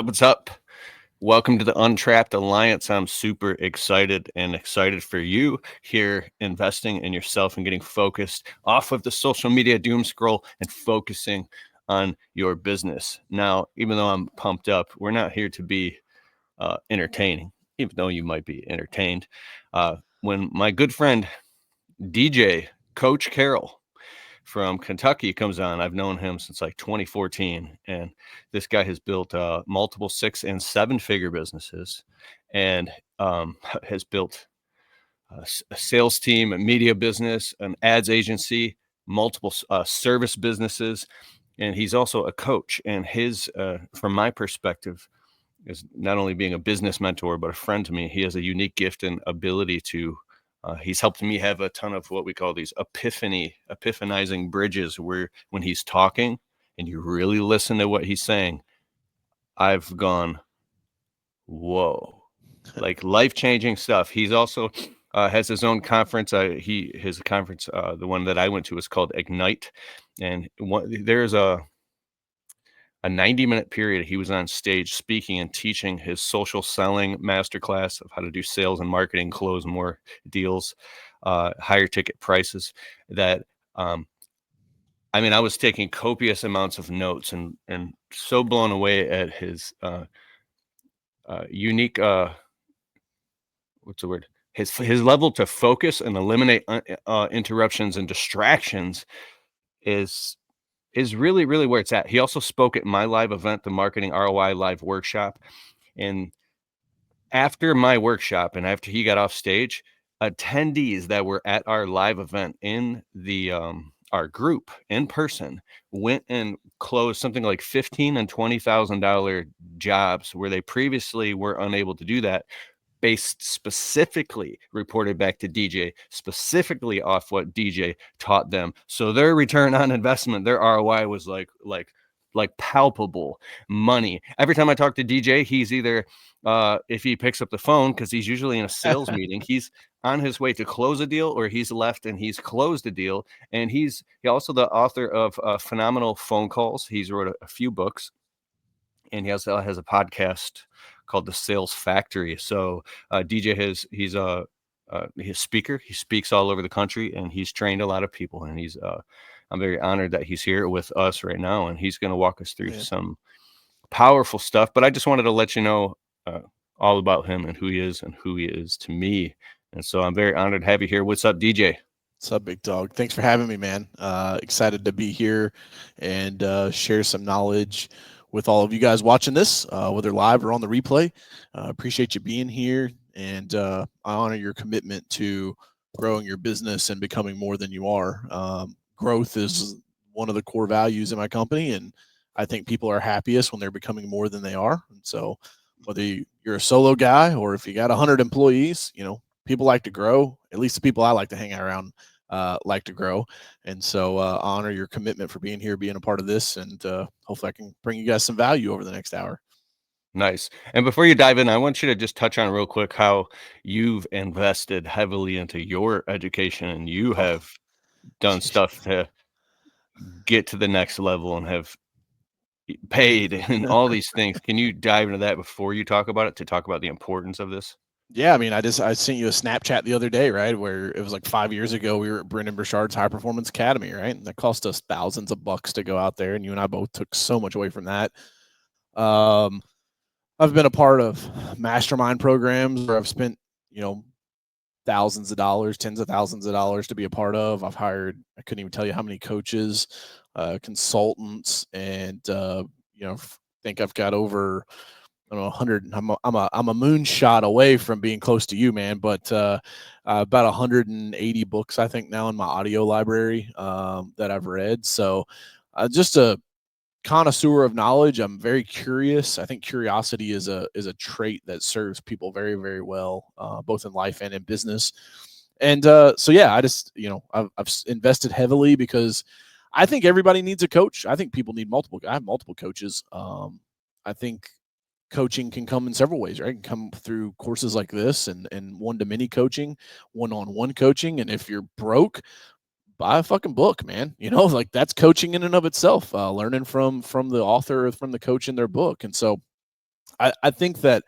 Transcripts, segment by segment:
What's up? Welcome to the Untrapped Alliance. I'm super excited for you here investing in yourself and getting focused off of the social media doom scroll and focusing on your business. Now, even though I'm pumped up, we're not here to be entertaining, even though you might be entertained. When my good friend DJ, Coach Carroll, from Kentucky comes on. I've known him since like 2014, and this guy has built multiple 6 and 7 figure businesses, and has built a sales team, a media business, an ads agency, multiple service businesses, and he's also a coach. And his, from my perspective, is not only being a business mentor but a friend to me. He has a unique gift and ability to he's helped me have a ton of what we call these epiphanizing bridges, where when he's talking and you really listen to what he's saying, I've gone, whoa, like life-changing stuff. He's also has his own conference. His conference, the one that I went to, is called Ignite, and there's a 90-minute period he was on stage speaking and teaching his social selling masterclass of how to do sales and marketing, close more deals, higher ticket prices. That I mean, I was taking copious amounts of notes and so blown away at his unique what's the word, his level to focus and eliminate interruptions and distractions is really where it's at. He also spoke at my live event, the Marketing ROI Live Workshop. And after my workshop and after he got off stage, attendees that were at our live event in the our group in person went and closed something like $15,000 and $20,000 jobs where they previously were unable to do that, based specifically, reported back to DJ, specifically off what DJ taught them. So their return on investment, their ROI was like palpable money. Every time I talk to DJ, he's either if he picks up the phone, because he's usually in a sales meeting, he's on his way to close a deal, or he's left and he's closed a deal. And he's also the author of Phenomenal Phone Calls. He's wrote a few books, and he also has a podcast called The Sales Factory. So DJ he's a speaker. He speaks all over the country, and he's trained a lot of people. And I'm very honored that he's here with us right now, and he's going to walk us through some powerful stuff. But I just wanted to let you know all about him and who he is to me. And so I'm very honored to have you here. What's up, DJ? What's up, big dog? Thanks for having me, man. Excited to be here and share some knowledge with all of you guys watching this, whether live or on the replay. Appreciate you being here, and I honor your commitment to growing your business and becoming more than you are. Growth is one of the core values in my company, and I think people are happiest when they're becoming more than they are. And so, whether you're a solo guy or if you got 100 employees, people like to grow. At least the people I like to hang around like to grow. And so honor your commitment for being here, being a part of this, and hopefully I can bring you guys some value over the next hour. Nice. And before you dive in, I want you to just touch on real quick how you've invested heavily into your education, and you Oh, have done stuff to get to the next level and have paid and all these things. Can you dive into that before you talk about it, to talk about the importance of this? yeah, I mean, I sent you a Snapchat the other day, right? Where it was like 5 years ago, we were at Brendan Burchard's High Performance Academy, right? And that cost us thousands of bucks to go out there, and you and I both took so much away from that. Um, I've been a part of mastermind programs where I've spent, you know, thousands of dollars, tens of thousands of dollars to be a part of. I've hired, I couldn't even tell you how many coaches, consultants, and think I've got over, I don't know, 100. I'm a moonshot away from being close to you, man. But about 180 books, I think, now in my audio library that I've read. So just a connoisseur of knowledge. I'm very curious. I think curiosity is a trait that serves people very, very well, both in life and in business. And so yeah, I just I've invested heavily because I think everybody needs a coach. I think people need multiple. I have multiple coaches. I think coaching can come in several ways, right? It can come through courses like this and one to many coaching, one-on-one coaching. And if you're broke, buy a fucking book, man. Like that's coaching in and of itself. Learning from the author or from the coach in their book. And so I think that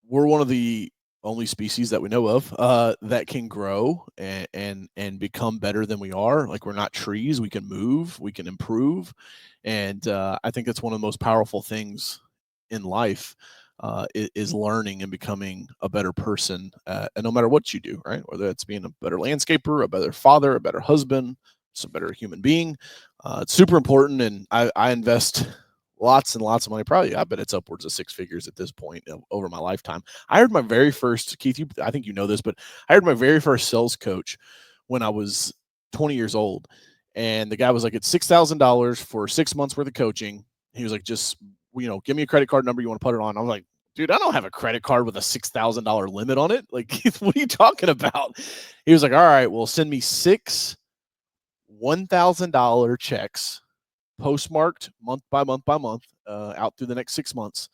we're one of the only species that we know of that can grow and become better than we are. Like we're not trees, we can move, we can improve, and I think that's one of the most powerful things in life is learning and becoming a better person. And no matter what you do, right? Whether it's being a better landscaper, a better father, a better husband, just a better human being, it's super important. And I invest lots and lots of money. Probably, I bet it's upwards of six figures at this point over my lifetime. I heard my very first, Keith, I think you know this, but I heard my very first sales coach when I was 20 years old. And the guy was like, it's $6,000 for 6 months worth of coaching. He was like, just, give me a credit card number you want to put it on. I was like, dude, I don't have a credit card with a $6,000 limit on it. Like, what are you talking about? He was like, all right, well, send me 6 $1,000 checks postmarked month by month by month out through the next 6 months.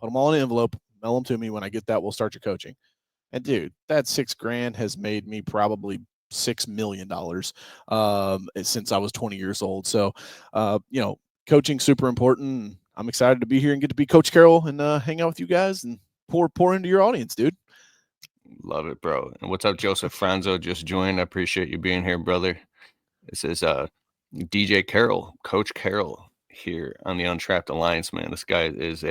Put them all in an envelope, mail them to me. When I get that, we'll start your coaching. And dude, that $6,000 has made me probably $6 million since I was 20 years old. So, coaching super important. I'm excited to be here and get to be Coach Carroll and hang out with you guys and pour into your audience, dude. Love it, bro. And what's up, Joseph Franzo? Just joined. I appreciate you being here, brother. This is DJ Carroll, Coach Carroll here on the Untrapped Alliance, man. This guy is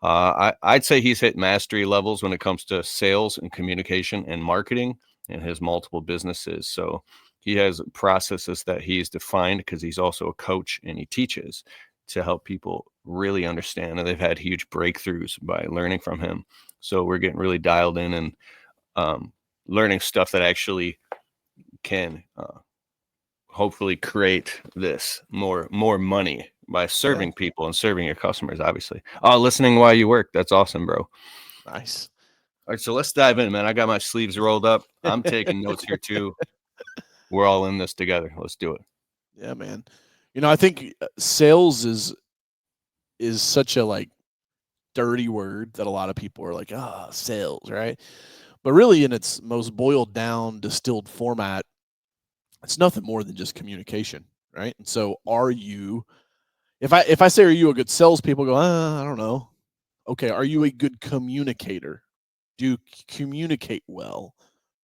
I'd say he's hit mastery levels when it comes to sales and communication and marketing and his multiple businesses. So he has processes that he's defined because he's also a coach and he teaches to help people really understand. And they've had huge breakthroughs by learning from him. So we're getting really dialed in and learning stuff that actually can hopefully create this more money by serving people and serving your customers, obviously. Listening while you work. That's awesome, bro. Nice. All right, so let's dive in, man. I got my sleeves rolled up. I'm taking notes here too. We're all in this together. Let's do it. Yeah, man. I think sales is such a like dirty word that a lot of people are like, sales, right? But really, in its most boiled down, distilled format, it's nothing more than just communication, right? And so, are you? If I say, are you a good salespeople? Go, I don't know. Okay, are you a good communicator? Do you communicate well?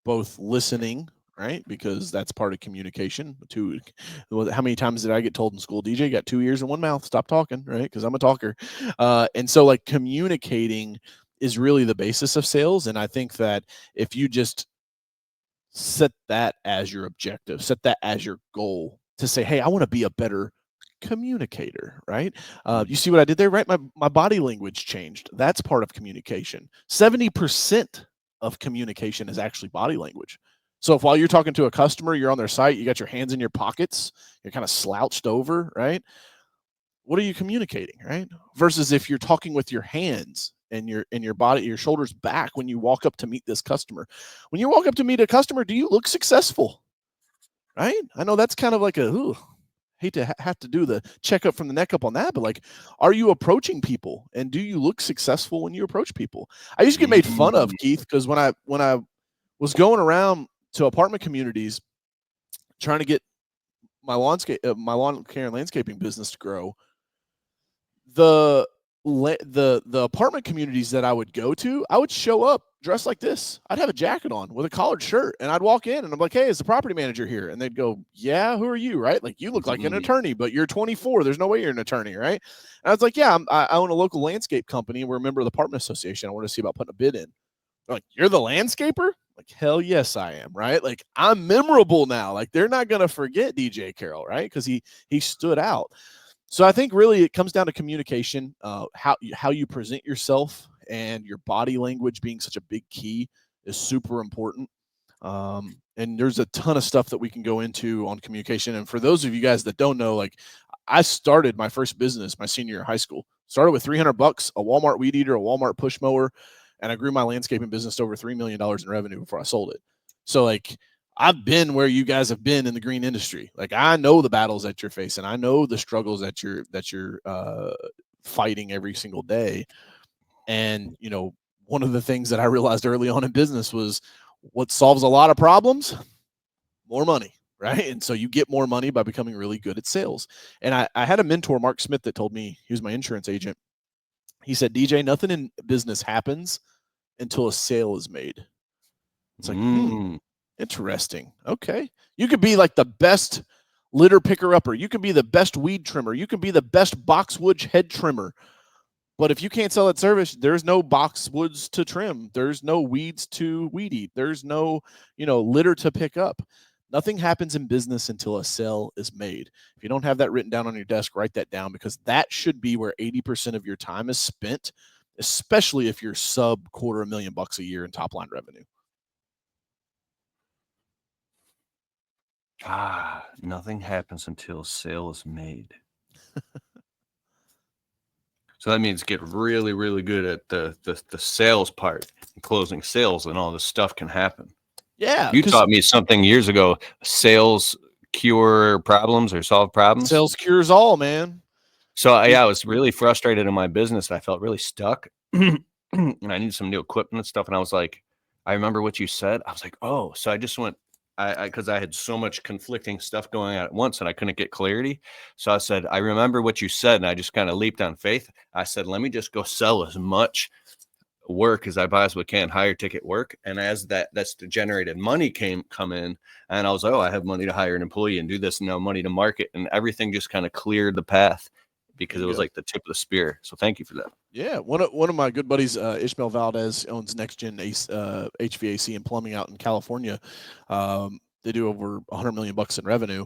Both listening, right? Because that's part of communication. How many times did I get told in school, DJ, you got 2 ears and 1 mouth, stop talking, right? Because I'm a talker. And so like communicating is really the basis of sales. And I think that if you just set that as your objective, set that as your goal to say, hey, I want to be a better communicator, right? You see what I did there, right? My body language changed. That's part of communication. 70% of communication is actually body language. So if while you're talking to a customer, you're on their site, you got your hands in your pockets, you're kind of slouched over, right? What are you communicating, right? Versus if you're talking with your hands and your body, your shoulders back when you walk up to meet this customer. When you walk up to meet a customer, do you look successful? Right? I know that's kind of like hate to have to do the checkup from the neck up on that, but like, are you approaching people and do you look successful when you approach people? I used to get made fun of, Keith, because when I was going around to apartment communities trying to get my lawn care and landscaping business to grow, the apartment communities that I would go to, I would show up dressed like this. I'd have a jacket on with a collared shirt, and I'd walk in, and I'm like, "Hey, is the property manager here?" And they'd go, "Yeah, who are you?" Right? Like, you look like an attorney, but you're 24. There's no way you're an attorney, right? And I was like, "Yeah, I own a local landscape company. We're a member of the apartment association. I want to see about putting a bid in." They're like, "You're the landscaper?" Like, hell yes, I am, right? Like, I'm memorable now. Like, they're not gonna forget DJ Carroll, right? Because he stood out. So I think really it comes down to communication, how you present yourself, and your body language being such a big key is super important. And there's a ton of stuff that we can go into on communication. And for those of you guys that don't know, like, I started my first business my senior year of high school. Started with $300, a Walmart weed eater, a Walmart push mower, and I grew my landscaping business to over $3 million in revenue before I sold it. So like, I've been where you guys have been in the green industry. Like, I know the battles that you're facing. I know the struggles that you're fighting every single day. And one of the things that I realized early on in business was what solves a lot of problems: more money, right? And so you get more money by becoming really good at sales. And I had a mentor, Mark Smith, that told me, he was my insurance agent. He said, DJ, nothing in business happens until a sale is made. It's like, interesting. Okay. You could be like the best litter picker upper. You can be the best weed trimmer. You can be the best boxwood head trimmer. But if you can't sell that service, there's no boxwoods to trim. There's no weeds to weed eat. There's no, litter to pick up. Nothing happens in business until a sale is made. If you don't have that written down on your desk, write that down, because that should be where 80% of your time is spent, especially if you're sub $250,000 a year in top line revenue. Nothing happens until a sale is made. So that means get really, really good at the sales part, and closing sales, and all this stuff can happen. Yeah. You taught me something years ago. Sales cure problems or solve problems. Sales cures all, man. So I was really frustrated in my business. I felt really stuck and I needed some new equipment and stuff. And I was like, I remember what you said. I was like, oh, so I just went, because I had so much conflicting stuff going on at once and I couldn't get clarity. So I said, I remember what you said. And I just kind of leaped on faith. I said, let me just go sell as much work as I possibly can, higher ticket work. And as that's the generated money come in, and I was like, oh, I have money to hire an employee and do this, and now money to market, and everything just kind of cleared the path, because it was like the tip of the spear. So thank you for that. Yeah, one of my good buddies, Ishmael Valdez, owns Next Gen HVAC and plumbing out in California. They do over $100 million in revenue.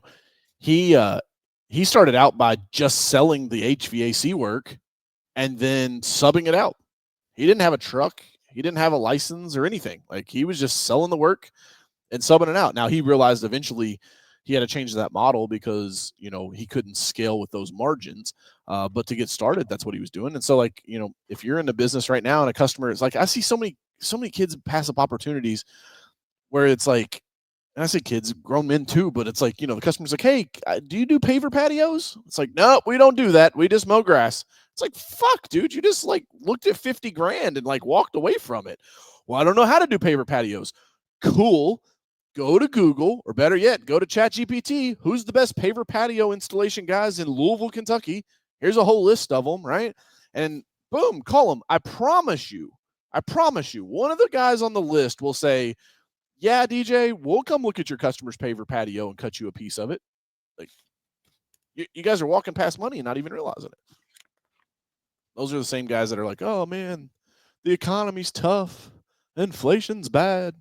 He started out by just selling the HVAC work and then subbing it out. He didn't have a truck. He didn't have a license or anything. Like, he was just selling the work and subbing it out. Now, he realized eventually he had to change that model because, he couldn't scale with those margins. But to get started, that's what he was doing. And so, like, if you're in the business right now and a customer is like, I see so many kids pass up opportunities where it's like, and I say kids, grown men too, but it's like, the customer's like, hey, do you do paver patios? It's like, no, we don't do that. We just mow grass. It's like, fuck, dude, you just like looked at 50 grand and like walked away from it. Well, I don't know how to do paver patios. Cool. Go to Google, or better yet, go to ChatGPT. Who's the best paver patio installation guys in Louisville, Kentucky? Here's a whole list of them, right? And boom, call them. I promise you, one of the guys on the list will say, yeah, DJ, we'll come look at your customer's paver patio and cut you a piece of it. Like, you guys are walking past money and not even realizing it. Those are the same guys that are like, oh, man, the economy's tough. Inflation's bad.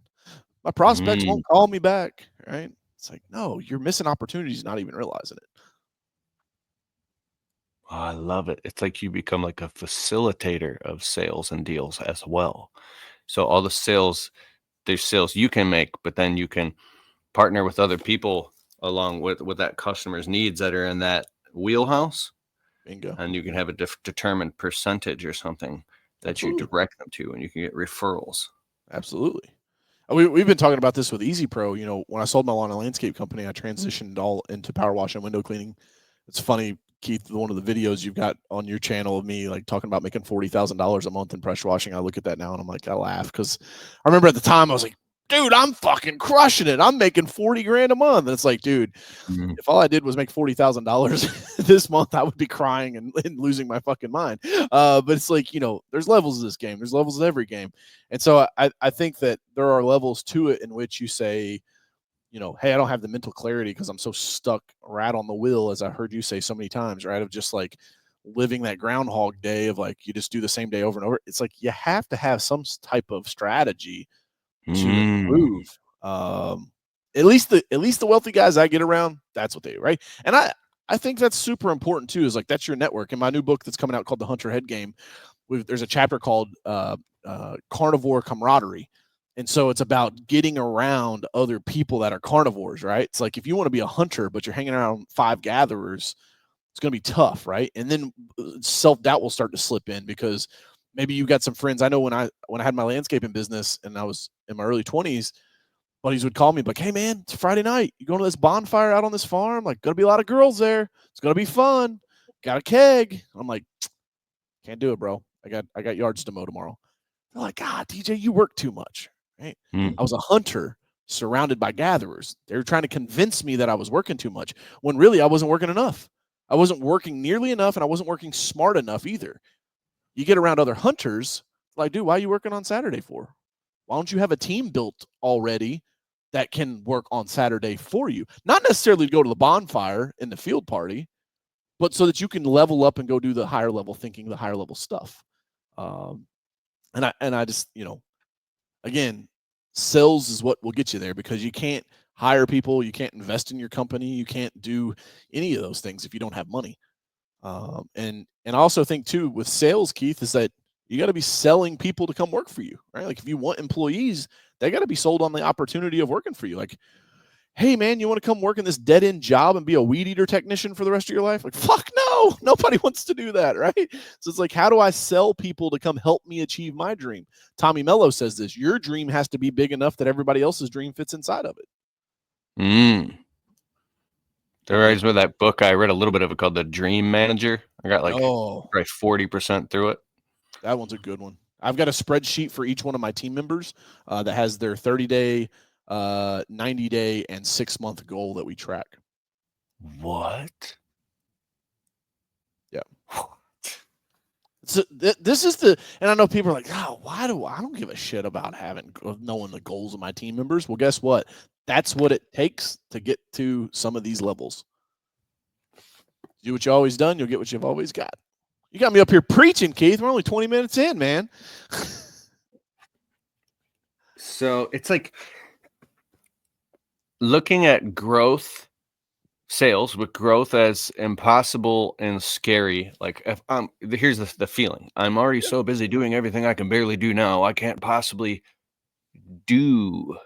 My prospects won't call me back, right? It's like, no, you're missing opportunities, not even realizing it. Oh, I love it. It's like you become like a facilitator of sales and deals as well. So all the sales, there's sales you can make, but then you can partner with other people along with that customer's needs that are in that wheelhouse. Bingo. And you can have a determined percentage or something that you direct them to, and you can get referrals. Absolutely. We've been talking about this with Easy Pro. When I sold my lawn and landscape company, I transitioned all into power wash and window cleaning. It's funny, Keith, one of the videos you've got on your channel of me like talking about making $40,000 a month in pressure washing. I look at that now and I'm like, I laugh, because I remember at the time I was like, dude, I'm fucking crushing it. I'm making 40 grand a month. And it's like, dude, if all I did was make $40,000 this month, I would be crying and losing my fucking mind. But it's like, there's levels of this game. There's levels of every game. And so I think that there are levels to it in which you say, hey, I don't have the mental clarity because I'm so stuck rat on the wheel, as I heard you say so many times, right? Of just like living that Groundhog Day of like, you just do the same day over and over. It's like, you have to have some type of strategy to improve. At least the wealthy guys I get around, that's what they, right? And I think that's super important too, is like, that's your network. In my new book that's coming out called The Hunter Head Game, there's a chapter called Carnivore Camaraderie. And so it's about getting around other people that are carnivores, right? It's like, if you want to be a hunter, but you're hanging around 5 gatherers, it's going to be tough, right? And then self-doubt will start to slip in, because maybe you got some friends. I know when I had my landscaping business and I was in my early 20s, buddies would call me like, hey man, it's Friday night. You going to this bonfire out on this farm? Like, gonna be a lot of girls there. It's gonna be fun. Got a keg. I'm like, can't do it, bro. I got yards to mow tomorrow. They're like, DJ, you work too much, right? I was a hunter surrounded by gatherers. They were trying to convince me that I was working too much, when really I wasn't working enough. I wasn't working nearly enough, and I wasn't working smart enough either. You get around other hunters, like, dude, why are you working on Saturday for? Why don't you have a team built already that can work on Saturday for you? Not necessarily to go to the bonfire in the field party, but so that you can level up and go do the higher level thinking, the higher level stuff. And I just, again, sales is what will get you there, because you can't hire people, you can't invest in your company, you can't do any of those things if you don't have money. And I also think too with sales, Keith, is that you got to be selling people to come work for you, right? Like if you want employees, they got to be sold on the opportunity of working for you. Like, hey man, you want to come work in this dead end job and be a weed eater technician for the rest of your life? Like, fuck no, nobody wants to do that, right? So it's like, how do I sell people to come help me achieve my dream? Tommy Mello says this: your dream has to be big enough that everybody else's dream fits inside of it. There reminds me of that book. I read a little bit of it called The Dream Manager. I got like probably 40% through it. That one's a good one. I've got a spreadsheet for each one of my team members that has their 30-day, 90-day, and 6-month goal that we track. What? Yeah. So this is the, and I know people are like, oh, I don't give a shit about knowing the goals of my team members. Well, guess what? That's what it takes to get to some of these levels. Do what you always done, you'll get what you've always got. You got me up here preaching, Keith. We're only 20 minutes in, man. So it's like looking at growth sales with growth as impossible and scary. Like if here's the feeling. I'm already so busy doing everything I can barely do now. I can't possibly do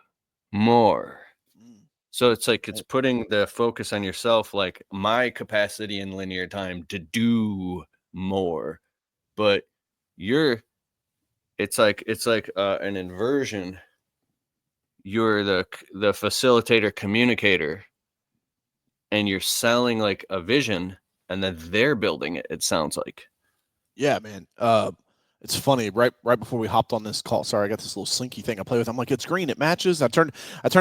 more. So it's like it's putting the focus on yourself, like my capacity in linear time to do more. But it's like an inversion. You're the facilitator communicator, and you're selling like a vision, and then they're building it. It sounds like. Yeah, man. It's funny. Right before we hopped on this call, sorry, I got this little slinky thing I play with. I'm like, it's green. It matches. I turned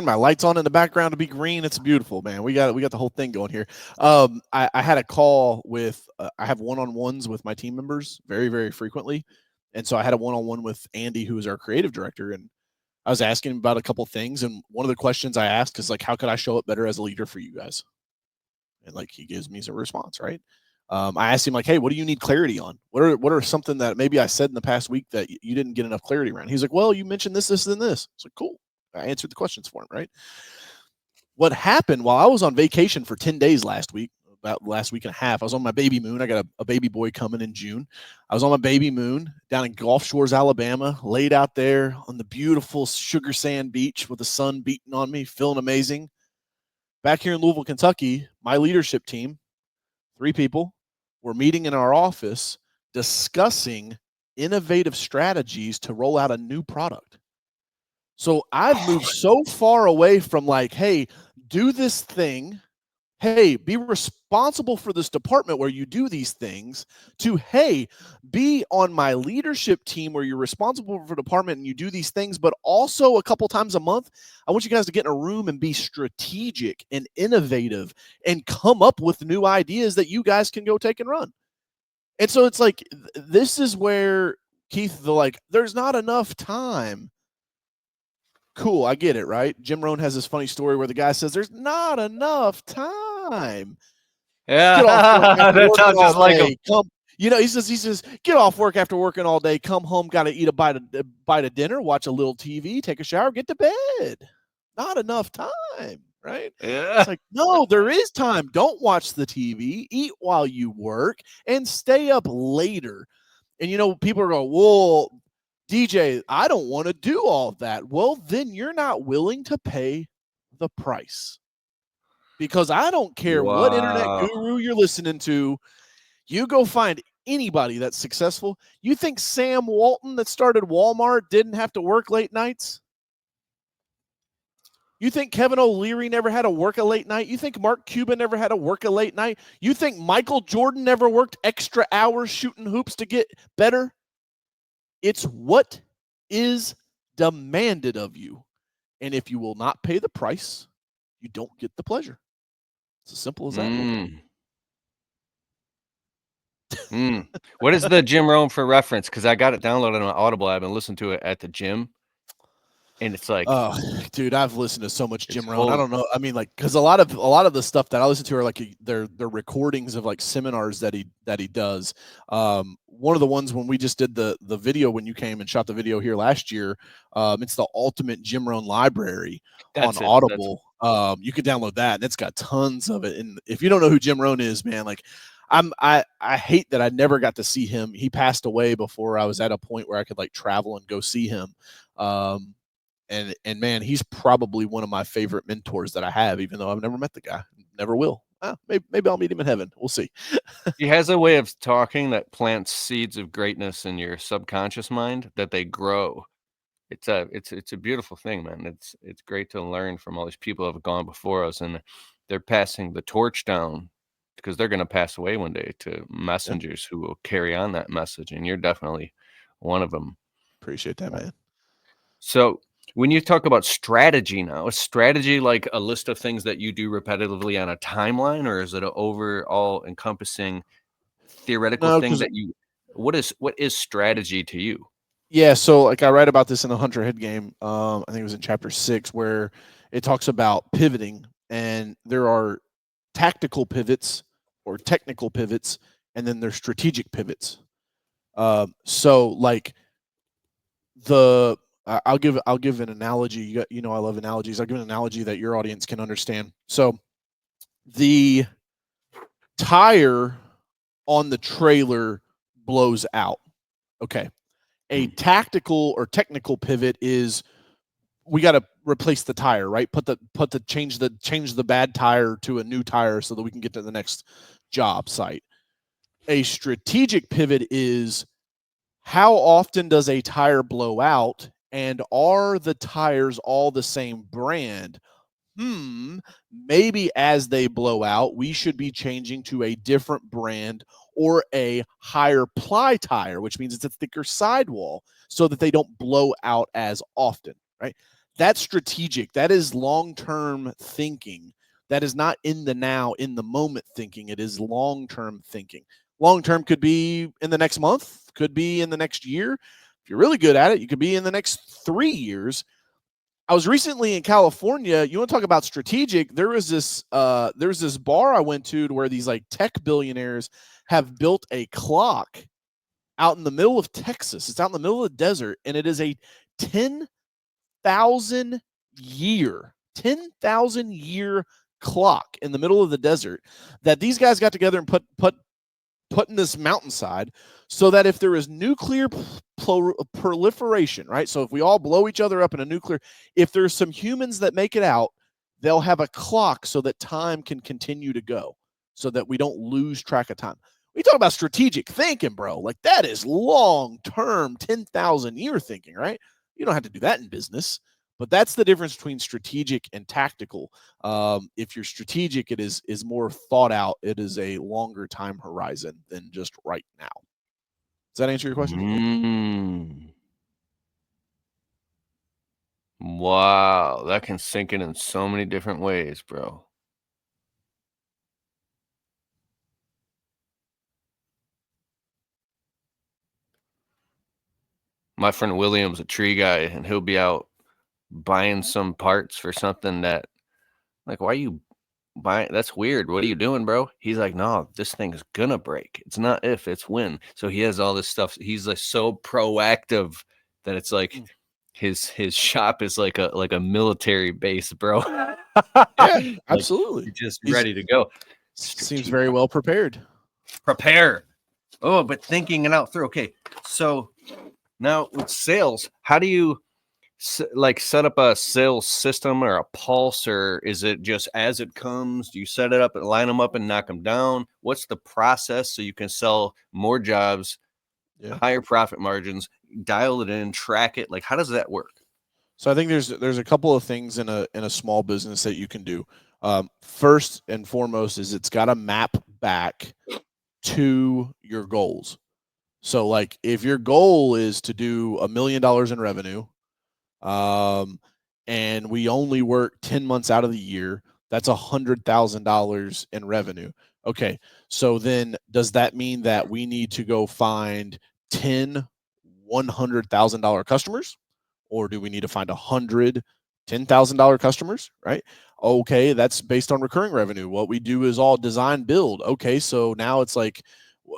my lights on in the background to be green. It's beautiful, man. We got the whole thing going here. I had a call with. I have one-on-ones with my team members very, very frequently, and so I had a one-on-one with Andy, who is our creative director, and I was asking him about a couple things. And one of the questions I asked is like, how could I show up better as a leader for you guys? And like he gives me some response, right? I asked him like, hey, what do you need clarity on? What are something that maybe I said in the past week that you didn't get enough clarity around? He's like, well, you mentioned this, and this. It's like, cool. I answered the questions for him, right? What happened while I was on vacation for 10 days last week, about last week and a half, I was on my baby moon. I got a baby boy coming in June. I was on my baby moon down in Gulf Shores, Alabama, laid out there on the beautiful sugar sand beach with the sun beating on me, feeling amazing. Back here in Louisville, Kentucky, my leadership team, 3 people, were meeting in our office discussing innovative strategies to roll out a new product. So I've moved so far away from like, hey, do this thing. Hey, be responsible for this department where you do these things, to, hey, be on my leadership team where you're responsible for the department and you do these things, but also a couple times a month, I want you guys to get in a room and be strategic and innovative and come up with new ideas that you guys can go take and run. And so it's like, this is where, Keith, there's not enough time. Cool, I get it, right? Jim Rohn has this funny story where the guy says there's not enough time. Yeah, Get off work after that working sounds all just like day. him. Come, he says, get off work after working all day. Come home, got to eat a bite of dinner, watch a little TV, take a shower, get to bed. Not enough time, right? Yeah. It's like, no, there is time. Don't watch the TV. Eat while you work and stay up later. And people are going, well, DJ, I don't want to do all that. Well, then you're not willing to pay the price. Because I don't care what internet guru you're listening to. You go find anybody that's successful. You think Sam Walton that started Walmart didn't have to work late nights? You think Kevin O'Leary never had to work a late night? You think Mark Cuban never had to work a late night? You think Michael Jordan never worked extra hours shooting hoops to get better? It's what is demanded of you. And if you will not pay the price, you don't get the pleasure. It's as simple as that. What is the Jim Rome for reference? Because I got it downloaded on Audible app and listened to it at the gym, and it's like Oh, dude, I've listened to so much it's Jim Rohn. I whole. don't know. I mean, like, because a lot of the stuff that I listen to are like they're recordings of like seminars that he does. One of the ones when we just did the video when you came and shot the video here last year, it's the Ultimate Jim Rohn Library on That's it. That's Audible. You could download that, and it's got tons of it. And if you don't know who Jim Rohn is, man, like I hate that I never got to see him. He passed away before I was at a point where I could like travel and go see him. And man, he's probably one of my favorite mentors that I have, even though I've never met the guy, never will. Maybe I'll meet him in heaven. We'll see. He has a way of talking that plants seeds of greatness in your subconscious mind that they grow. It's a beautiful thing, man. It's great to learn from all these people who have gone before us, and they're passing the torch down because they're going to pass away one day to Yeah, messengers who will carry on that message, and you're definitely one of them. appreciate that, man. So when you talk about strategy now, is strategy like a list of things that you do repetitively on a timeline, or is it an overall encompassing theoretical No, thing because that you what is strategy to you? yeah, so like I write about this in the Hunter Head game. I think it was in chapter 6 where it talks about pivoting, and there are tactical pivots or technical pivots, and then there's strategic pivots. So like the I'll give an analogy. I love analogies. I'll give an analogy that your audience can understand. So the tire on the trailer blows out. Okay. A Hmm. tactical or technical pivot is we got to replace the tire, right? Change the bad tire to a new tire so that we can get to the next job site. A strategic pivot is how often does a tire blow out, and are the tires all the same brand? Maybe as they blow out, we should be changing to a different brand or a higher ply tire, which means it's a thicker sidewall so that they don't blow out as often, right? That's strategic. That is long term thinking. That is not in the now, in the moment thinking. It is long term thinking. Long term could be in the next month, could be in the next year. If you're really good at it, you could be in the next 3 years. I was recently in California. You want to talk about strategic? There's this bar I went to where these like tech billionaires have built a clock out in the middle of Texas. It's out in the middle of the desert, and it is a 10,000 10,000 year clock in the middle of the desert that these guys got together and put in this mountainside so that if there is nuclear proliferation, right? So if we all blow each other up in a nuclear, if there's some humans that make it out, they'll have a clock so that time can continue to go, so that we don't lose track of time. We talk about strategic thinking, bro. Like that is long term, 10,000 year thinking, right? You don't have to do that in business, but that's the difference between strategic and tactical. If you're strategic, it is more thought out. It is a longer time horizon than just right now. Does that answer your question? Mm. Wow, that can sink in so many different ways, bro. My friend William's a tree guy, and he'll be out buying some parts for something that, like, why are you buying? That's weird. What are you doing, bro? He's like, no, this thing is gonna break. It's not if, it's when. So he has all this stuff. He's like so proactive that it's like Mm. his shop is like a military base, bro. Yeah, Like absolutely. you're just He's ready to go. seems Strategic. very well prepared. Prepare. Oh, but thinking it out through. Okay, so now with sales, how do you like set up a sales system or a pulse, or is it just as it comes? Do you set it up and line them up and knock them down? What's the process so you can sell more jobs, Yeah. higher profit margins, dial it in, track it? Like, how does that work? So I think there's a couple of things in a small business that you can do. First and foremost is it's got to map back to your goals. So like if your goal is to do $1 million in revenue, um, and we only work 10 months out of the year, that's $100,000 in revenue. Okay, so then does that mean that we need to go find 10 $100,000 customers? Or do we need to find 100 $10,000 customers, right? Okay, that's based on recurring revenue. What we do is all design build. Okay, so now it's like,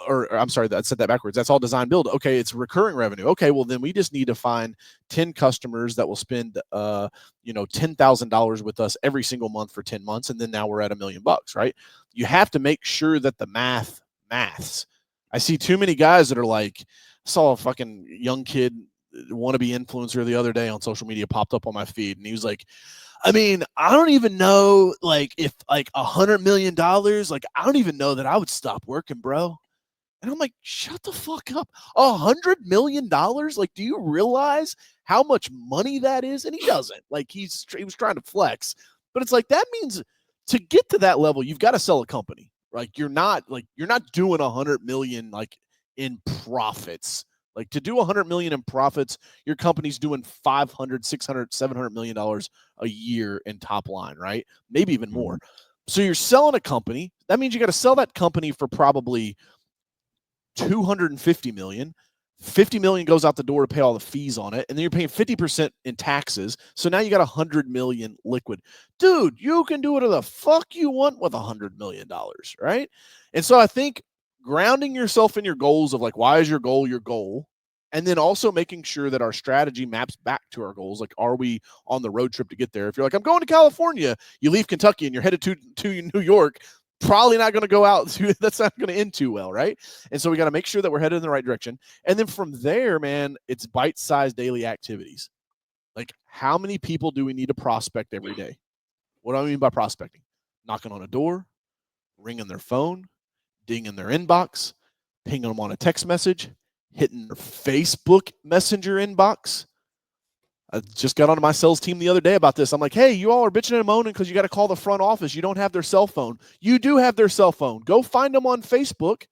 or I'm sorry, I said that backwards. That's all design build. Okay, it's recurring revenue. Okay, well then we just need to find 10 customers that will spend $10,000 with us every single month for 10 months, and then now we're at $1,000,000, right? You have to make sure that the maths. I see too many guys that are like, I saw a fucking young kid wannabe influencer the other day on social media popped up on my feed, and he was like, I mean, I don't even know, like, if like $100 million, like, I don't even know that I would stop working, bro. And I'm like, shut the fuck up. $100 million? Like, do you realize how much money that is? And he doesn't. Like, he was trying to flex, but it's like that means to get to that level, you've got to sell a company. You're not doing 100 million like in profits. Like, to do 100 million in profits, your company's doing 500, 600, 700 million dollars a year in top line, right? Maybe even more. So you're selling a company. That means you got to sell that company for probably 250 million. 50 million goes out the door to pay all the fees on it, and then you're paying 50% in taxes. So now you got 100 million liquid. Dude, you can do whatever the fuck you want with $100 million, right? And so I think grounding yourself in your goals of like, why is your goal your goal? And then also making sure that our strategy maps back to our goals. Like, are we on the road trip to get there? If you're like, I'm going to California, you leave Kentucky and you're headed to New York, probably not going to go out. That's not going to end too well, right? And so we got to make sure that we're headed in the right direction. And then from there, man, it's bite-sized daily activities. Like, how many people do we need to prospect every day? What do I mean by prospecting? Knocking on a door, ringing their phone, dinging their inbox, pinging them on a text message, hitting their Facebook Messenger inbox. I just got onto my sales team the other day about this. I'm like, hey, you all are bitching and moaning because you got to call the front office. You don't have their cell phone. You do have their cell phone. Go find them on Facebook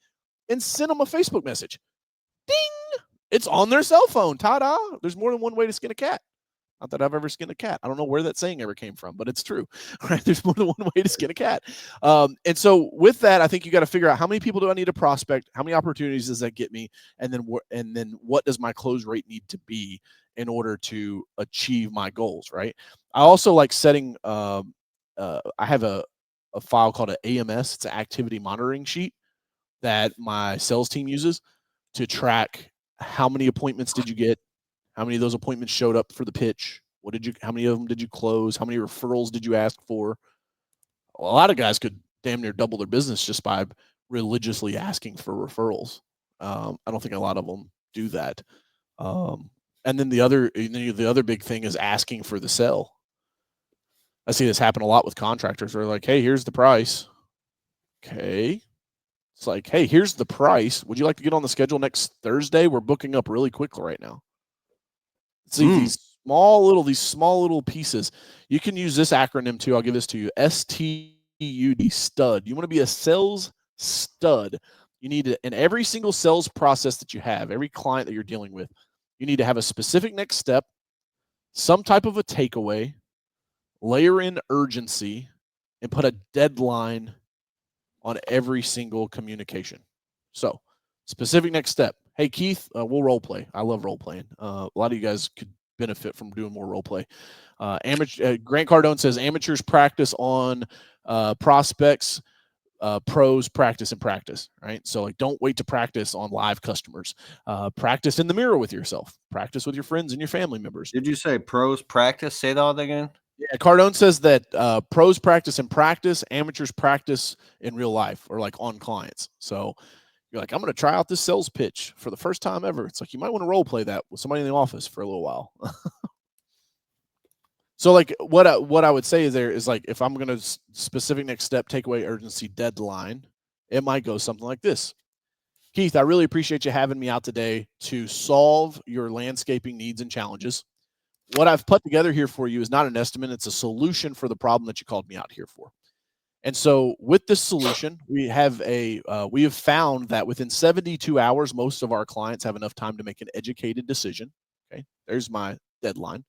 and send them a Facebook message. Ding! It's on their cell phone. Ta-da! There's more than one way to skin a cat. Not that I've ever skinned a cat. I don't know where that saying ever came from, but it's true. Right? There's more than one way to skin a cat. And so with that, I think you got to figure out how many people do I need to prospect? How many opportunities does that get me? And then what does my close rate need to be in order to achieve my goals? Right. I also like setting. I have a file called an AMS. It's an activity monitoring sheet that my sales team uses to track how many appointments did you get, how many of those appointments showed up for the pitch, how many of them did you close, how many referrals did you ask for. A lot of guys could damn near double their business just by religiously asking for referrals. I don't think a lot of them do that. And then the other big thing is asking for the sell. I see this happen a lot with contractors. They're like, hey, here's the price. Okay. It's like, hey, here's the price. Would you like to get on the schedule next Thursday? We're booking up really quickly right now. See, these small little pieces. You can use this acronym too. I'll give this to you. STUD, stud. You want to be a sales stud. You need to, in every single sales process that you have, every client that you're dealing with, you need to have a specific next step, some type of a takeaway, layer in urgency, and put a deadline on every single communication. So, specific next step. Hey, Keith, we'll role play. I love role playing. A lot of you guys could benefit from doing more role play. Grant Cardone says amateurs practice on prospects, pros practice and practice, right? So, like, don't wait to practice on live customers. Practice in the mirror with yourself. Practice with your friends and your family members. Did you say pros practice? Say that again. Yeah, Cardone says that pros practice in practice, amateurs practice in real life or like on clients. So you're like, I'm going to try out this sales pitch for the first time ever. It's like, you might want to role play that with somebody in the office for a little while. So like what I would say is there is like, if I'm going to specific next step, takeaway, urgency, deadline, it might go something like this. Keith, I really appreciate you having me out today to solve your landscaping needs and challenges. What I've put together here for you is not an estimate. It's a solution for the problem that you called me out here for. And so with this solution, we have found that within 72 hours, most of our clients have enough time to make an educated decision. Okay. There's my deadline.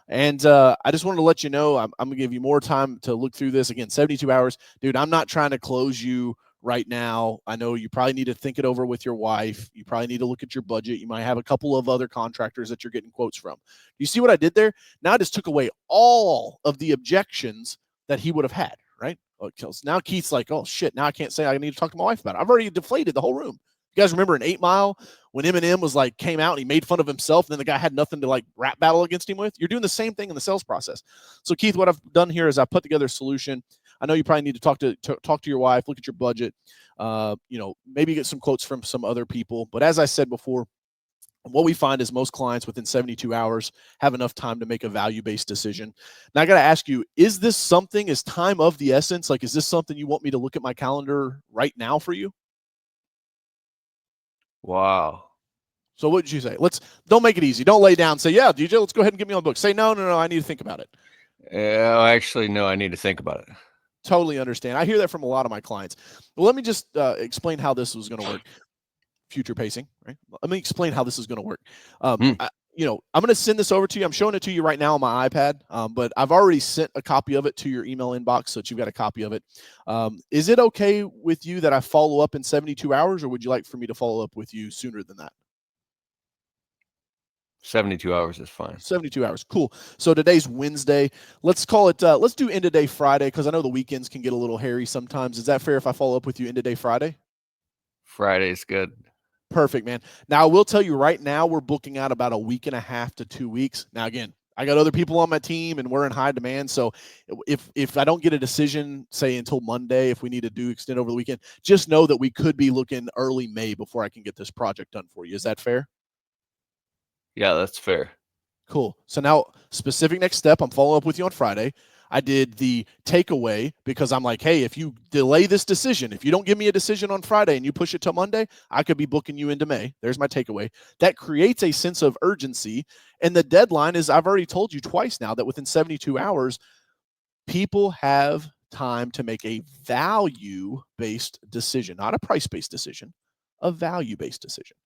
And I just wanted to let you know, I'm going to give you more time to look through this. Again, 72 hours. Dude, I'm not trying to close you right now. I know you probably need to think it over with your wife. You probably need to look at your budget. You might have a couple of other contractors that you're getting quotes from. You see what I did there? Now I just took away all of the objections that he would have had, right? So now Keith's like, oh shit, now I can't say I need to talk to my wife about it. I've already deflated the whole room. You guys remember in 8 Mile when Eminem was like came out and he made fun of himself, and then the guy had nothing to like rap battle against him with? You're doing the same thing in the sales process. So Keith, what I've done here is I put together a solution. I know you probably need to talk to your wife, look at your budget, maybe get some quotes from some other people. But as I said before, what we find is most clients within 72 hours have enough time to make a value-based decision. Now I got to ask you, is time of the essence? Like, is this something you want me to look at my calendar right now for you? Wow. So what did you say? Don't make it easy. Don't lay down and say, yeah, DJ, let's go ahead and get me on the book. Say, no, I need to think about it. Actually, no, I need to think about it. Totally understand. I hear that from a lot of my clients. Well, let me just explain how this was going to work. Future pacing, right? Let me explain how this is going to work. I'm going to send this over to you. I'm showing it to you right now on my iPad, but I've already sent a copy of it to your email inbox so that you've got a copy of it. Is it okay with you that I follow up in 72 hours, or would you like for me to follow up with you sooner than that? 72 hours is fine. 72 hours. Cool. So today's Wednesday. Let's call it, let's do end of day Friday, because I know the weekends can get a little hairy sometimes. Is that fair if I follow up with you end of day Friday? Friday's good. Perfect, man. Now, I will tell you right now, we're booking out about a week and a half to 2 weeks. Now, again, I got other people on my team and we're in high demand. So if I don't get a decision, say until Monday, if we need to extend over the weekend, just know that we could be looking early May before I can get this project done for you. Is that fair? Yeah, that's fair. Cool. So now, specific next step, I'm following up with you on Friday. I did the takeaway because I'm like, hey, if you delay this decision, if you don't give me a decision on Friday and you push it till Monday, I could be booking you into May. There's my takeaway. That creates a sense of urgency. And the deadline is, I've already told you twice now that within 72 hours, people have time to make a value-based decision, not a price-based decision, a value-based decision.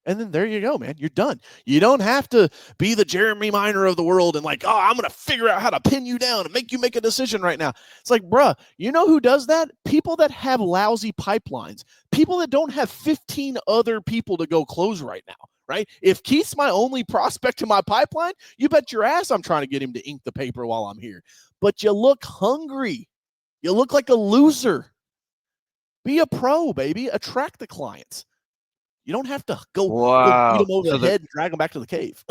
And then there you go, man. You're done. You don't have to be the Jeremy Minor of the world and like, oh, I'm going to figure out how to pin you down and make you make a decision right now. It's like, bruh, you know who does that? People that have lousy pipelines. People that don't have 15 other people to go close right now, right? If Keith's my only prospect in my pipeline, you bet your ass I'm trying to get him to ink the paper while I'm here. But you look hungry. You look like a loser. Be a pro, baby. Attract the clients. You don't have to go beat them over the head and drag them back to the cave.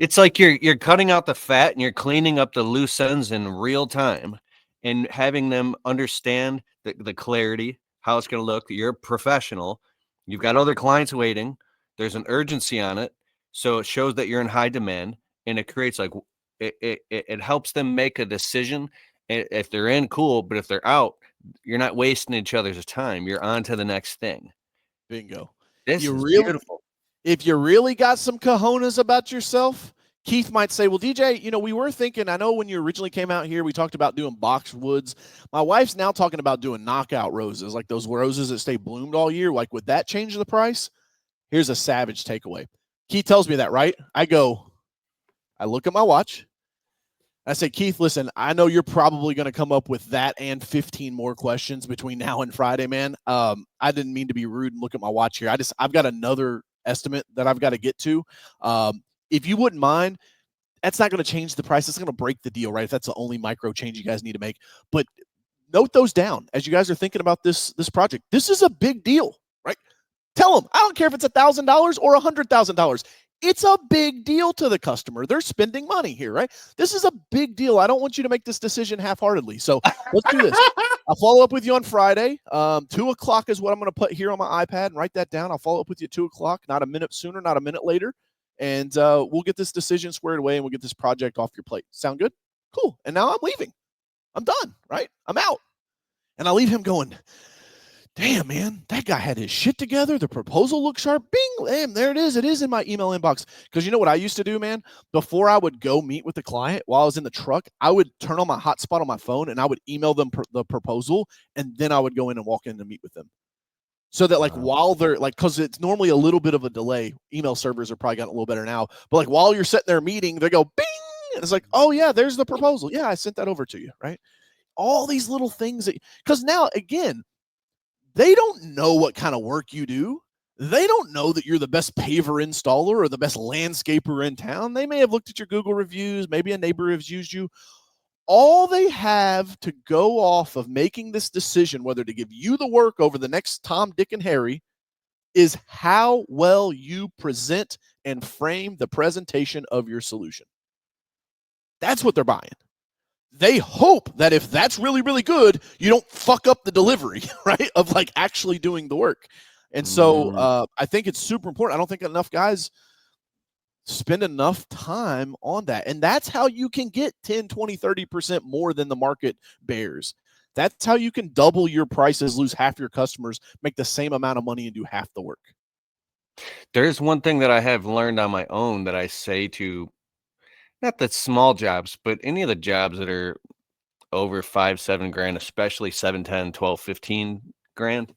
It's like you're cutting out the fat and you're cleaning up the loose ends in real time and having them understand the clarity, how it's going to look. You're a professional. You've got other clients waiting. There's an urgency on it. So it shows that you're in high demand, and it creates like it helps them make a decision. If they're in, cool, but if they're out, you're not wasting each other's time. You're on to the next thing. Bingo. This is beautiful. If you really got some cojones about yourself, Keith might say, well, DJ, we were thinking, I know when you originally came out here, we talked about doing boxwoods. My wife's now talking about doing knockout roses, like those roses that stay bloomed all year. Like, would that change the price? Here's a savage takeaway. Keith tells me that, right? I look at my watch. I say, Keith, listen, I know you're probably going to come up with that and 15 more questions between now and Friday, man. I didn't mean to be rude and look at my watch here. I've got another estimate that I've got to get to. If you wouldn't mind, that's not going to change the price. It's going to break the deal, right? If that's the only micro change you guys need to make. But note those down as you guys are thinking about this project. This is a big deal, right? Tell them, I don't care if it's $1,000 or $100,000. It's a big deal to the customer. They're spending money here, right? This is a big deal. I don't want you to make this decision half-heartedly. So let's do this. I'll follow up with you on Friday. 2 o'clock is what I'm going to put here on my iPad and write that down. I'll follow up with you at 2 o'clock, not a minute sooner, not a minute later. And we'll get this decision squared away and we'll get this project off your plate. Sound good? Cool. And now I'm leaving. I'm done, right? I'm out. And I leave him going, damn, man, that guy had his shit together. The proposal looks sharp. Bing, damn, there it is. It is in my email inbox. Because you know what I used to do, man? Before I would go meet with the client while I was in the truck, I would turn on my hotspot on my phone and I would email them the proposal. And then I would go in and walk in and meet with them. So that like while they're like, because it's normally a little bit of a delay. Email servers are probably gotten a little better now. But like while you're sitting there meeting, they go bing. And it's like, oh, yeah, there's the proposal. Yeah, I sent that over to you, right? all these little things because now, again, they don't know what kind of work you do. They don't know that you're the best paver installer or the best landscaper in town. They may have looked at your Google reviews. Maybe a neighbor has used you. All they have to go off of making this decision, whether to give you the work over the next Tom, Dick, and Harry, is how well you present and frame the presentation of your solution. That's what they're buying. They hope that if that's really, really good, you don't fuck up the delivery, right, of like actually doing the work. And so I think it's super important. I don't think enough guys spend enough time on that. And that's how you can get 10, 20, 30% more than the market bears. That's how you can double your prices, lose half your customers, make the same amount of money, and do half the work. There's one thing that I have learned on my own that I say to not the small jobs, but any of the jobs that are over 5-7 grand, especially 7, 10, 12, 15 grand.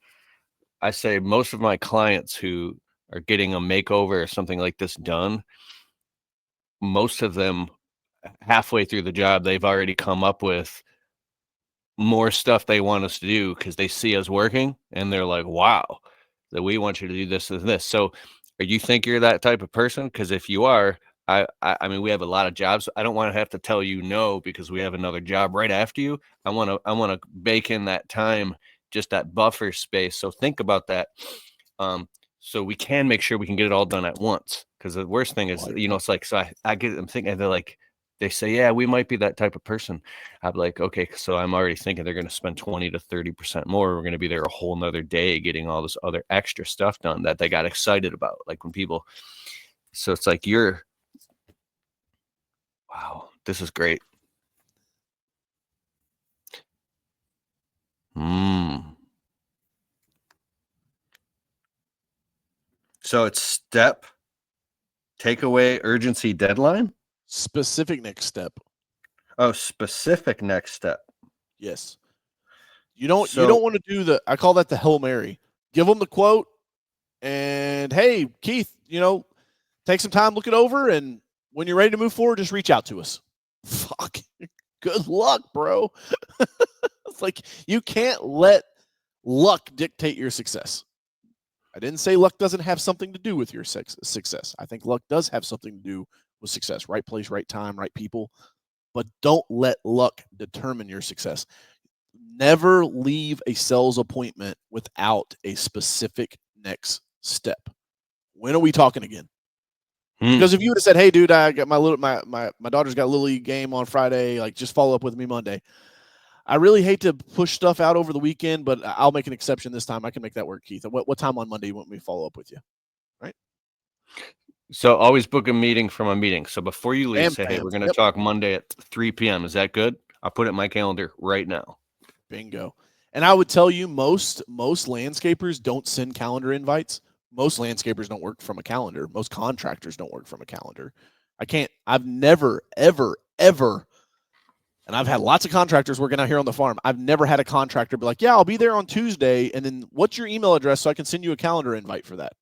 I say most of my clients who are getting a makeover or something like this done, most of them halfway through the job, they've already come up with more stuff they want us to do because they see us working and they're like, wow, that we want you to do this and this. So you think you're that type of person? Because if you are, I mean, we have a lot of jobs. I don't want to have to tell you no because we have another job right after you. I want to bake in that time, just that buffer space. So think about that. So we can make sure we can get it all done at once. Because the worst thing is, it's like, so I get them thinking, they're like, they say, yeah, we might be that type of person. I'm like, okay, so I'm already thinking they're going to spend 20 to 30% more. We're going to be there a whole nother day getting all this other extra stuff done that they got excited about. Like when people, so it's like wow, this is great. So it's step, takeaway, urgency, deadline? Specific next step. Oh, specific next step. Yes. You don't want to do I call that the Hail Mary. Give them the quote and, hey, Keith, take some time, look it over, and when you're ready to move forward, just reach out to us. Fuck. Good luck, bro. It's like you can't let luck dictate your success. I didn't say luck doesn't have something to do with your success. I think luck does have something to do with success. Right place, right time, right people. But don't let luck determine your success. Never leave a sales appointment without a specific next step. When are we talking again? Because if you would have said, hey, dude, I got my daughter's got a Little League game on Friday, like just follow up with me Monday. I really hate to push stuff out over the weekend, but I'll make an exception this time. I can make that work, Keith. What time on Monday you want me to follow up with you? Right? So always book a meeting from a meeting. So before you leave, say, hey, we're going to talk Monday at 3 p.m. Is that good? I'll put it in my calendar right now. Bingo. And I would tell you most landscapers don't send calendar invites. Most landscapers don't work from a calendar. Most contractors don't work from a calendar. I've never, ever, ever, and I've had lots of contractors working out here on the farm. I've never had a contractor be like, yeah, I'll be there on Tuesday. And then what's your email address so I can send you a calendar invite for that?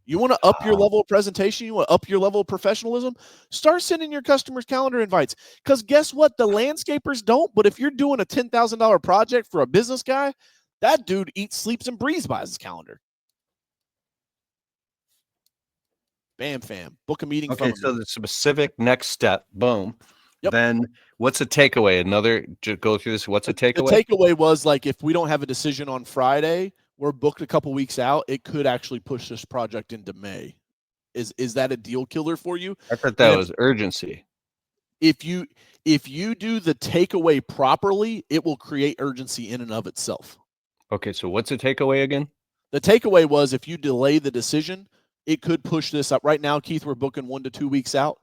You want to up your level of presentation? You want to up your level of professionalism? Start sending your customers calendar invites. Because guess what? The landscapers don't. But if you're doing a $10,000 project for a business guy, that dude eats, sleeps, and breathes by his calendar. Bam, fam. Book a meeting. Okay, so the specific next step, boom. Yep. Then what's a takeaway? Go through this. What's a takeaway? The takeaway was like, if we don't have a decision on Friday, we're booked a couple weeks out. It could actually push this project into May. Is that a deal killer for you? I thought that was urgency. If you do the takeaway properly, it will create urgency in and of itself. Okay, so what's a takeaway again? The takeaway was if you delay the decision, it could push this up. Right now, Keith, we're booking 1 to 2 weeks out.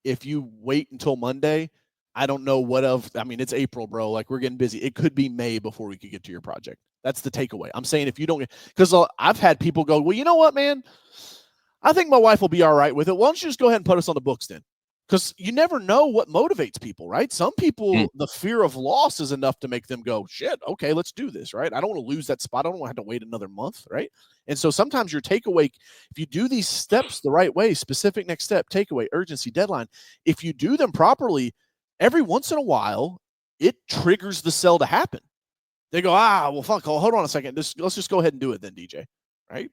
If you wait until Monday, I don't know it's April, bro. Like we're getting busy. It could be May before we could get to your project. That's the takeaway. I'm saying if you don't, because I've had people go, well, you know what, man? I think my wife will be all right with it. Why don't you just go ahead and put us on the books then? Because you never know what motivates people, right? Some people, the fear of loss is enough to make them go, shit, okay, let's do this, right? I don't want to lose that spot. I don't want to have to wait another month, right? And so sometimes your takeaway, if you do these steps the right way, specific next step, takeaway, urgency, deadline, if you do them properly, every once in a while, it triggers the sell to happen. They go, well, fuck, hold on a second. Let's just go ahead and do it then, DJ. Right?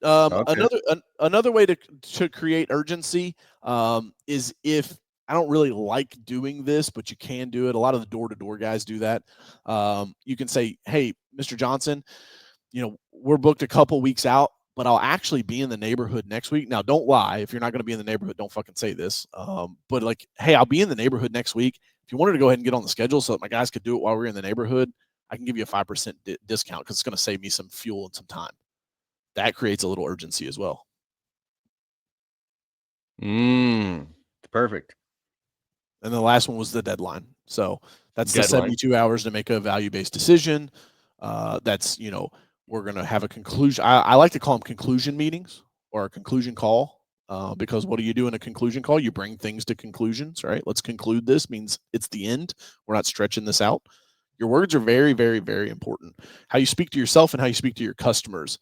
Okay. Another way to create urgency is if I don't really like doing this, but you can do it. A lot of the door-to-door guys do that. You can say, hey, Mr. Johnson, we're booked a couple weeks out, but I'll actually be in the neighborhood next week. Now, don't lie. If you're not going to be in the neighborhood, don't fucking say this. But like, hey, I'll be in the neighborhood next week. If you wanted to go ahead and get on the schedule so that my guys could do it while we're in the neighborhood, I can give you a 5% discount because it's going to save me some fuel and some time. That creates a little urgency as well. Perfect. And the last one was the deadline. So that's the 72 hours to make a value-based decision. That's, we're going to have a conclusion. I like to call them conclusion meetings or a conclusion call because what do you do in a conclusion call? You bring things to conclusions, right? Let's conclude this means it's the end. We're not stretching this out. Your words are very, very, very important. How you speak to yourself and how you speak to your customers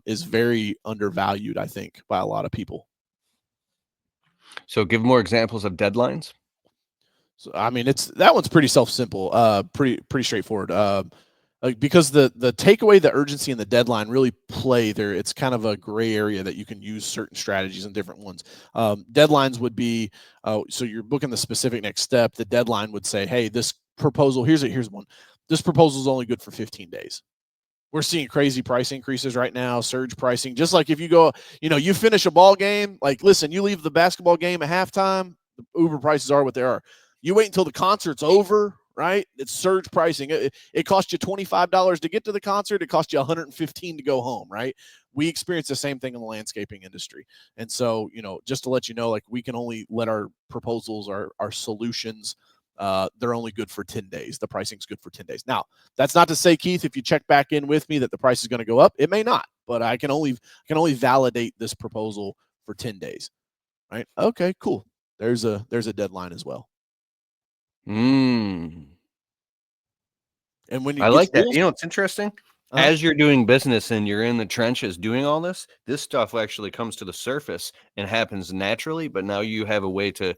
is very undervalued, I think, by a lot of people. So give more examples of deadlines. So, I mean, that one's pretty simple, pretty straightforward. Because the takeaway, the urgency, and the deadline really play there. It's kind of a gray area that you can use certain strategies and different ones. Deadlines would be, so you're booking the specific next step. The deadline would say, hey, this proposal, here's one. This proposal is only good for 15 days. We're seeing crazy price increases right now, surge pricing. Just like if you go, you finish a ball game, like, listen, you leave the basketball game at halftime, the Uber prices are what they are. You wait until the concert's over, right? It's surge pricing. It costs you $25 to get to the concert. It costs you $115 to go home, right? We experience the same thing in the landscaping industry. And so, just to let you know, like, we can only let our proposals, our solutions, they're only good for 10 days. The pricing's good for 10 days. Now, that's not to say, Keith, if you check back in with me that the price is going to go up, it may not, but I can only validate this proposal for 10 days. Right? Okay, cool. There's a deadline as well. And when you like that, it's interesting. As you're doing business and you're in the trenches doing all this stuff actually comes to the surface and happens naturally, but now you have a way to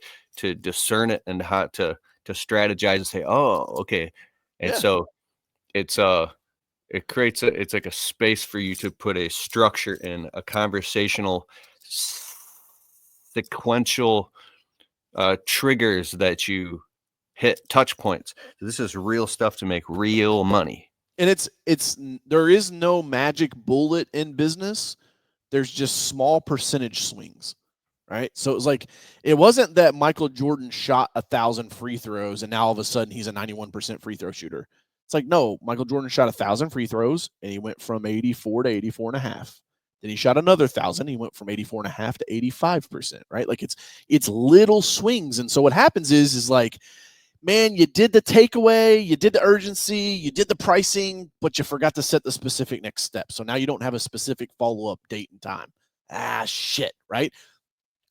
discern it and how to strategize and say, oh, okay. And so it creates it's like a space for you to put a structure in, a conversational sequential triggers that you hit, touch points. So this is real stuff to make real money. And there is no magic bullet in business. There's just small percentage swings, right? So it wasn't that Michael Jordan shot 1,000 free throws and now all of a sudden he's a 91% free throw shooter. It's like, no, Michael Jordan shot 1,000 free throws and he went from 84 to 84.5. Then he shot another 1,000. He went from 84.5 to 85%, right? Like it's little swings. And so what happens is like, man, you did the takeaway, you did the urgency, you did the pricing, but you forgot to set the specific next step. So now you don't have a specific follow-up date and time. Shit, right?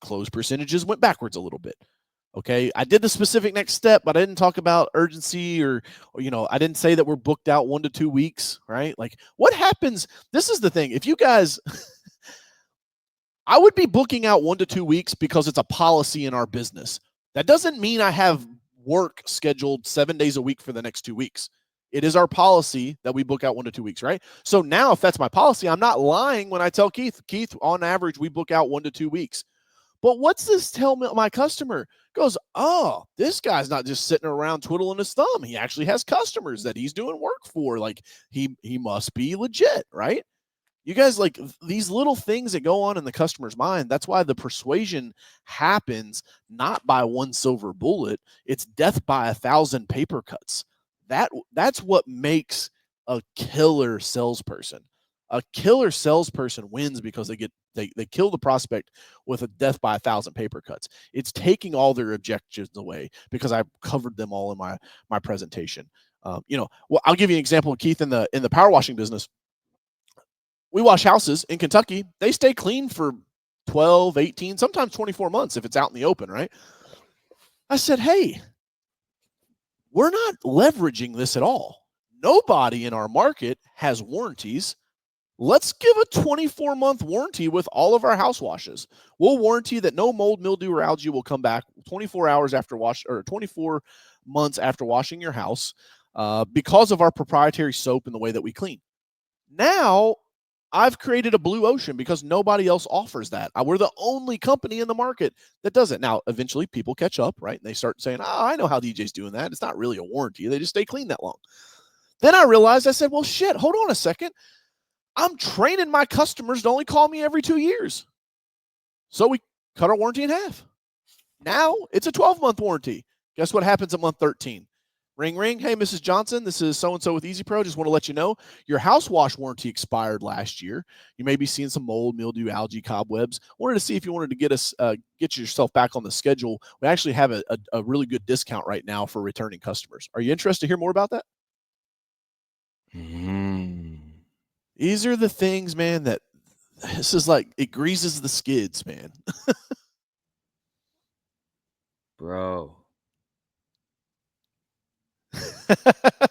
Close percentages went backwards a little bit. Okay, I did the specific next step, but I didn't talk about urgency or I didn't say that we're booked out 1 to 2 weeks, right? Like, what happens? This is the thing. If you guys, I would be booking out 1 to 2 weeks because it's a policy in our business. That doesn't mean I have work scheduled 7 days a week for the next 2 weeks. It is our policy that we book out 1 to 2 weeks, right? So now if that's my policy, I'm not lying when I tell Keith, on average, we book out 1 to 2 weeks. But what's this tell my customer? Goes, oh, this guy's not just sitting around twiddling his thumb. He actually has customers that he's doing work for. Like he must be legit, right? You guys, like, these little things that go on in the customer's mind, that's why the persuasion happens not by one silver bullet. It's death by 1,000 paper cuts. That's what makes a killer salesperson. A killer salesperson wins because they kill the prospect with a death by 1,000 paper cuts. It's taking all their objections away because I covered them all in my presentation. Well, I'll give you an example, Keith, in the power washing business. We wash houses in Kentucky. They stay clean for 12, 18, sometimes 24 months if it's out in the open, right? I said, hey, we're not leveraging this at all. Nobody in our market has warranties. Let's give a 24-month warranty with all of our house washes. We'll warranty that no mold, mildew, or algae will come back 24 hours after wash, or 24 months after washing your house because of our proprietary soap and the way that we clean. Now, I've created a blue ocean because nobody else offers that. We're the only company in the market that does it. Now, eventually people catch up, right? And they start saying, oh, I know how DJ's doing that. It's not really a warranty. They just stay clean that long. Then I realized, I said, well, shit, hold on a second. I'm training my customers to only call me every 2 years. So we cut our warranty in half. Now it's a 12-month warranty. Guess what happens at month 13? Ring, ring. Hey, Mrs. Johnson, this is so-and-so with Easy Pro. Just want to let you know your house wash warranty expired last year. You may be seeing some mold, mildew, algae, cobwebs. Wanted to see if you wanted to get yourself back on the schedule. We actually have a really good discount right now for returning customers. Are you interested to hear more about that? These are the things, man, that this is like, it greases the skids, man. Bro.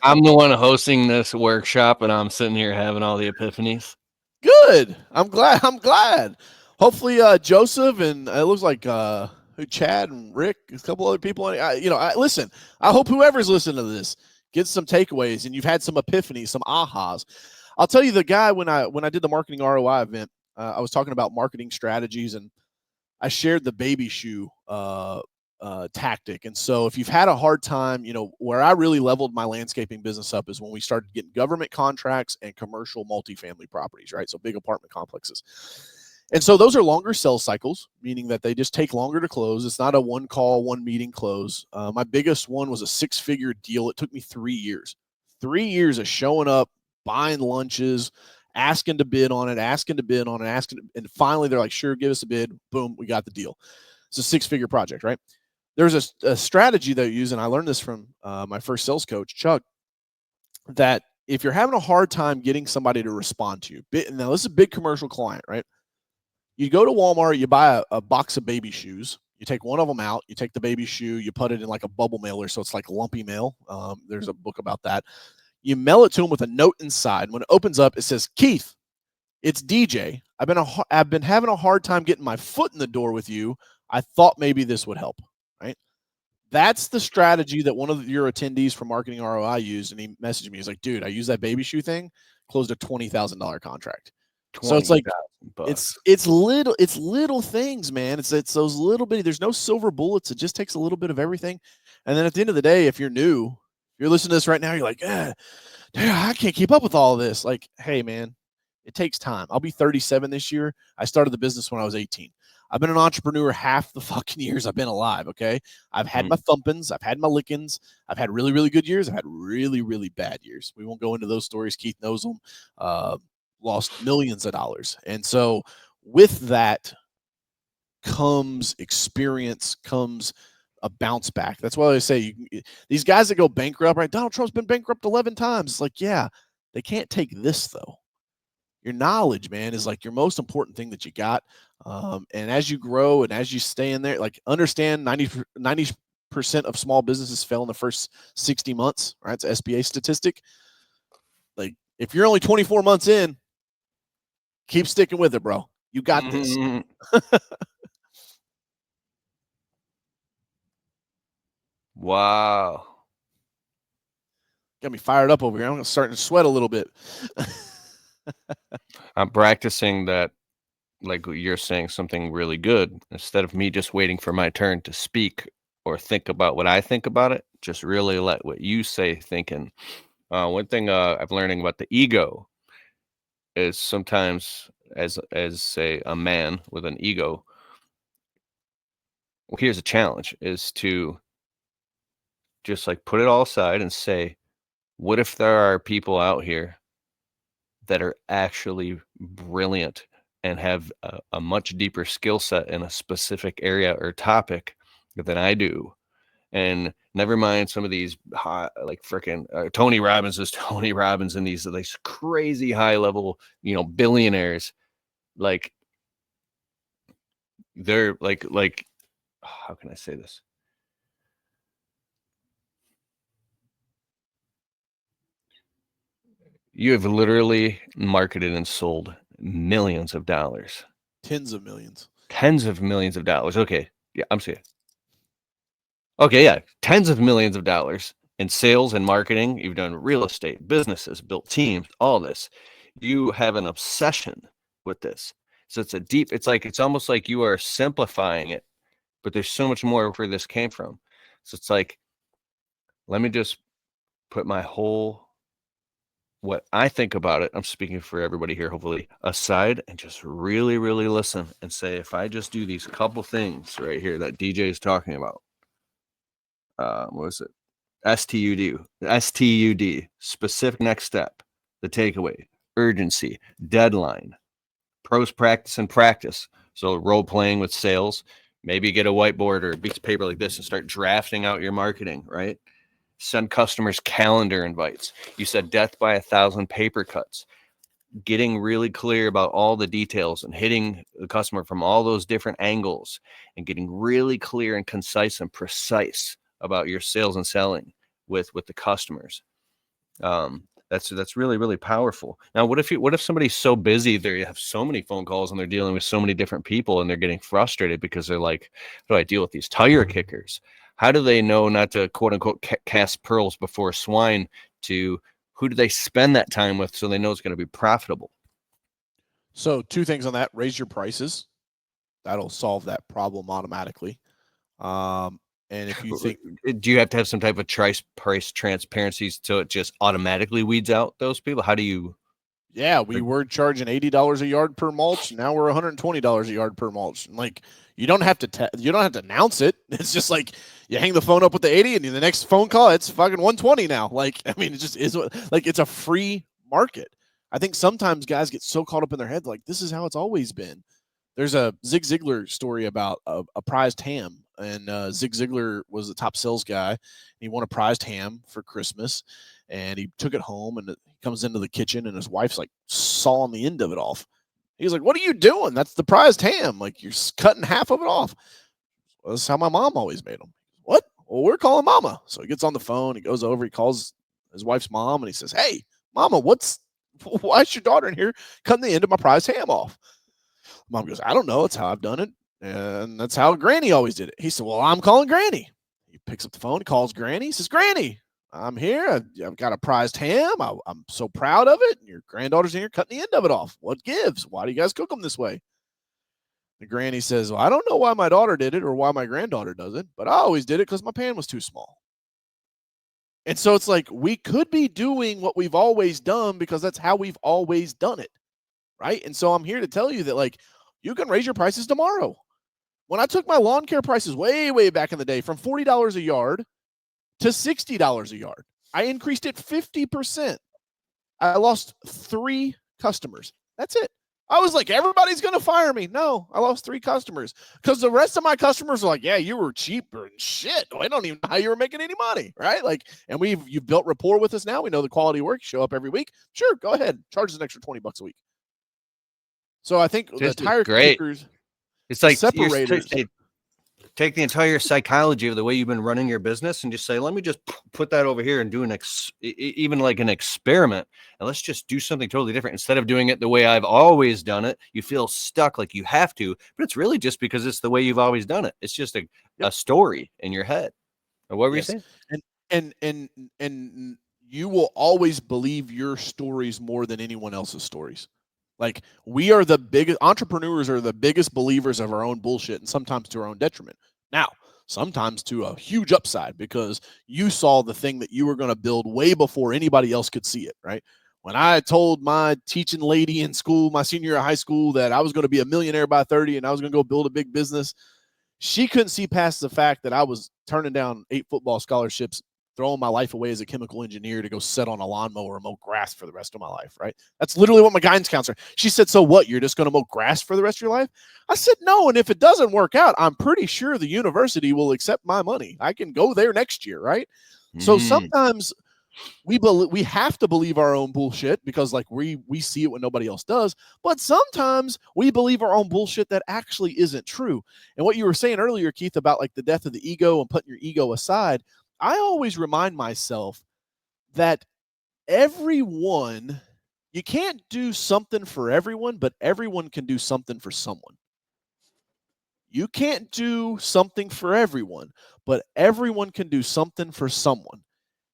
I'm the one hosting this workshop, and I'm sitting here having all the epiphanies. Good. I'm glad. Hopefully, Joseph and it looks like Chad and Rick, a couple other people. Listen. I hope whoever's listening to this gets some takeaways, and you've had some epiphanies, some ahas. I'll tell you, the guy when I did the marketing ROI event, I was talking about marketing strategies, and I shared the baby shoe tactic. And so if you've had a hard time, where I really leveled my landscaping business up is when we started getting government contracts and commercial multifamily properties, right? So big apartment complexes. And so those are longer sales cycles, meaning that they just take longer to close. It's not a one call, one meeting close. My biggest one was a 6-figure deal. It took me 3 years. 3 years of showing up, buying lunches, asking to bid on it, and finally they're like, sure, give us a bid. Boom, we got the deal. It's a 6-figure project, right? There's a strategy that I use, and I learned this from my first sales coach, Chuck, that if you're having a hard time getting somebody to respond to you, now this is a big commercial client, right? You go to Walmart, you buy a box of baby shoes. You take one of them out, you take the baby shoe, you put it in like a bubble mailer, so it's like lumpy mail. There's a book about that. You mail it to them with a note inside. When it opens up, it says, Keith, it's DJ. I've been having a hard time getting my foot in the door with you. I thought maybe this would help, right? That's the strategy that one of your attendees from Marketing ROI used, and he messaged me. He's like, dude, I used that baby shoe thing, closed a $20,000 contract. So it's like, it's little things, man. It's those little bitty, there's no silver bullets. It just takes a little bit of everything. And then at the end of the day, if you're new, you're listening to this right now, you're like, dude, I can't keep up with all of this. Like, hey, man, it takes time. I'll be 37 this year. I started the business when I was 18. I've been an entrepreneur half the fucking years I've been alive, okay? I've had my thumpins. I've had my lickings. I've had really, really good years. I've had really, really bad years. We won't go into those stories. Keith knows them. Lost millions of dollars. And so with that comes experience, comes a bounce back. That's why I say these guys that go bankrupt, right? Donald Trump's been bankrupt 11 times. It's like, yeah, they can't take this though. Your knowledge, man, is like your most important thing that you got. And as you grow and as you stay in there, like understand 90% of small businesses fail in the first 60 months, right? It's an SBA statistic. Like if you're only 24 months in, keep sticking with it, bro. You got this. Wow. Got me fired up over here. I'm starting to sweat a little bit. I'm practicing that, like you're saying something really good. Instead of me just waiting for my turn to speak or think about what I think about it, just really let what you say thinking. One thing I'm learning about the ego is sometimes as say a man with an ego, well, here's a challenge is to just like put it all aside and say, what if there are people out here that are actually brilliant and have a much deeper skill set in a specific area or topic than I do? And never mind some of these high, like freaking Tony Robbins is Tony Robbins and these crazy high level, billionaires. Like they're like, how can I say this? You have literally marketed and sold millions of dollars. Tens of millions. Tens of millions of dollars. Okay. Yeah, I'm saying. Okay, yeah, tens of millions of dollars in sales and marketing. You've done real estate, businesses, built teams, all this. You have an obsession with this. So it's almost like you are simplifying it, but there's so much more where this came from. So it's like, let me just put my whole what I think about it, I'm speaking for everybody here, hopefully, aside and just really, really listen and say, if I just do these couple things right here that DJ is talking about, what was it? STUD, specific next step, the takeaway, urgency, deadline, pros practice and practice. So role playing with sales, maybe get a whiteboard or a piece of paper like this and start drafting out your marketing, right? Send customers calendar invites. You said death by 1,000 paper cuts. Getting really clear about all the details and hitting the customer from all those different angles and getting really clear and concise and precise about your sales and selling with the customers. That's really, really powerful. Now, what if somebody's so busy, they have so many phone calls and they're dealing with so many different people and they're getting frustrated because they're like, how do I deal with these tire kickers? How do they know not to quote unquote cast pearls before swine? To who do they spend that time with so they know it's going to be profitable? So 2 things on that: raise your prices. That'll solve that problem automatically. And if you think, Do you have to have some type of price transparency so it just automatically weeds out those people? How do you? yeah, we were charging $80 a yard per mulch. Now we're $120 a yard per mulch. Like, you don't have to announce it. It's just like you hang the phone up with the 80, and the next phone call, it's fucking 120 now. Like, I mean, it just is like it's a free market. I think sometimes guys get so caught up in their head, like this is how it's always been. There's a Zig Ziglar story about a prized ham, and Zig Ziglar was the top sales guy. He won a prized ham for Christmas, and he took it home, and he comes into the kitchen, and his wife's like sawing the end of it off. He's like, "What are you doing? That's the prized ham. Like, you're cutting half of it off." Well, that's how my mom always made them. What? Well, we're calling mama. So he gets on the phone. He goes over. He calls his wife's mom, and he says, "Hey, mama, why is your daughter in here cutting the end of my prized ham off?" Mom goes, "I don't know. It's how I've done it. And that's how Granny always did it." He said, "Well, I'm calling Granny." He picks up the phone, calls Granny. He says, "Granny, I'm here. I've got a prized ham. I'm so proud of it. And your granddaughter's in here cutting the end of it off. What gives? Why do you guys cook them this way?" The granny says, "Well, I don't know why my daughter did it or why my granddaughter does it, but I always did it because my pan was too small." And so it's like we could be doing what we've always done because that's how we've always done it. Right. And so I'm here to tell you that, like, you can raise your prices tomorrow. When I took my lawn care prices way, way back in the day from $40 a yard to $60 a yard, I increased it 50%. I lost 3 customers. That's it. I was like, everybody's going to fire me. No, I lost 3 customers because the rest of my customers are like, yeah, you were cheaper and shit. I don't even know how you were making any money. Right. Like, and you've built rapport with us now. We know the quality of work. You show up every week. Sure. Go ahead. Charge us an extra $20 a week. So I think the This is tire great. kickers, It's the like separators. take the entire psychology of the way you've been running your business and just say, let me just put that over here and do even like an experiment. And let's just do something totally different. Instead of doing it the way I've always done it, you feel stuck like you have to, but it's really just because it's the way you've always done it. It's just Yep. a story in your head. Or what were you Yes. saying? And and you will always believe your stories more than anyone else's stories. Like, we are the biggest entrepreneurs are the biggest believers of our own bullshit, and sometimes to our own detriment. Now, sometimes to a huge upside because you saw the thing that you were going to build way before anybody else could see it, right? When I told my teaching lady in school, my senior year of high school, that I was going to be a millionaire by 30 and I was going to go build a big business, she couldn't see past the fact that I was turning down 8 football scholarships, throwing my life away as a chemical engineer to go sit on a lawnmower and mow grass for the rest of my life, right? That's literally what my guidance counselor, she said, "So what, you're just going to mow grass for the rest of your life?" I said, "No, and if it doesn't work out, I'm pretty sure the university will accept my money. I can go there next year," right? So sometimes we have to believe our own bullshit because, like, we see it when nobody else does, but sometimes we believe our own bullshit that actually isn't true. And what you were saying earlier, Keith, about like the death of the ego and putting your ego aside, I always remind myself that everyone, you can't do something for everyone, but everyone can do something for someone. You can't do something for everyone, but everyone can do something for someone.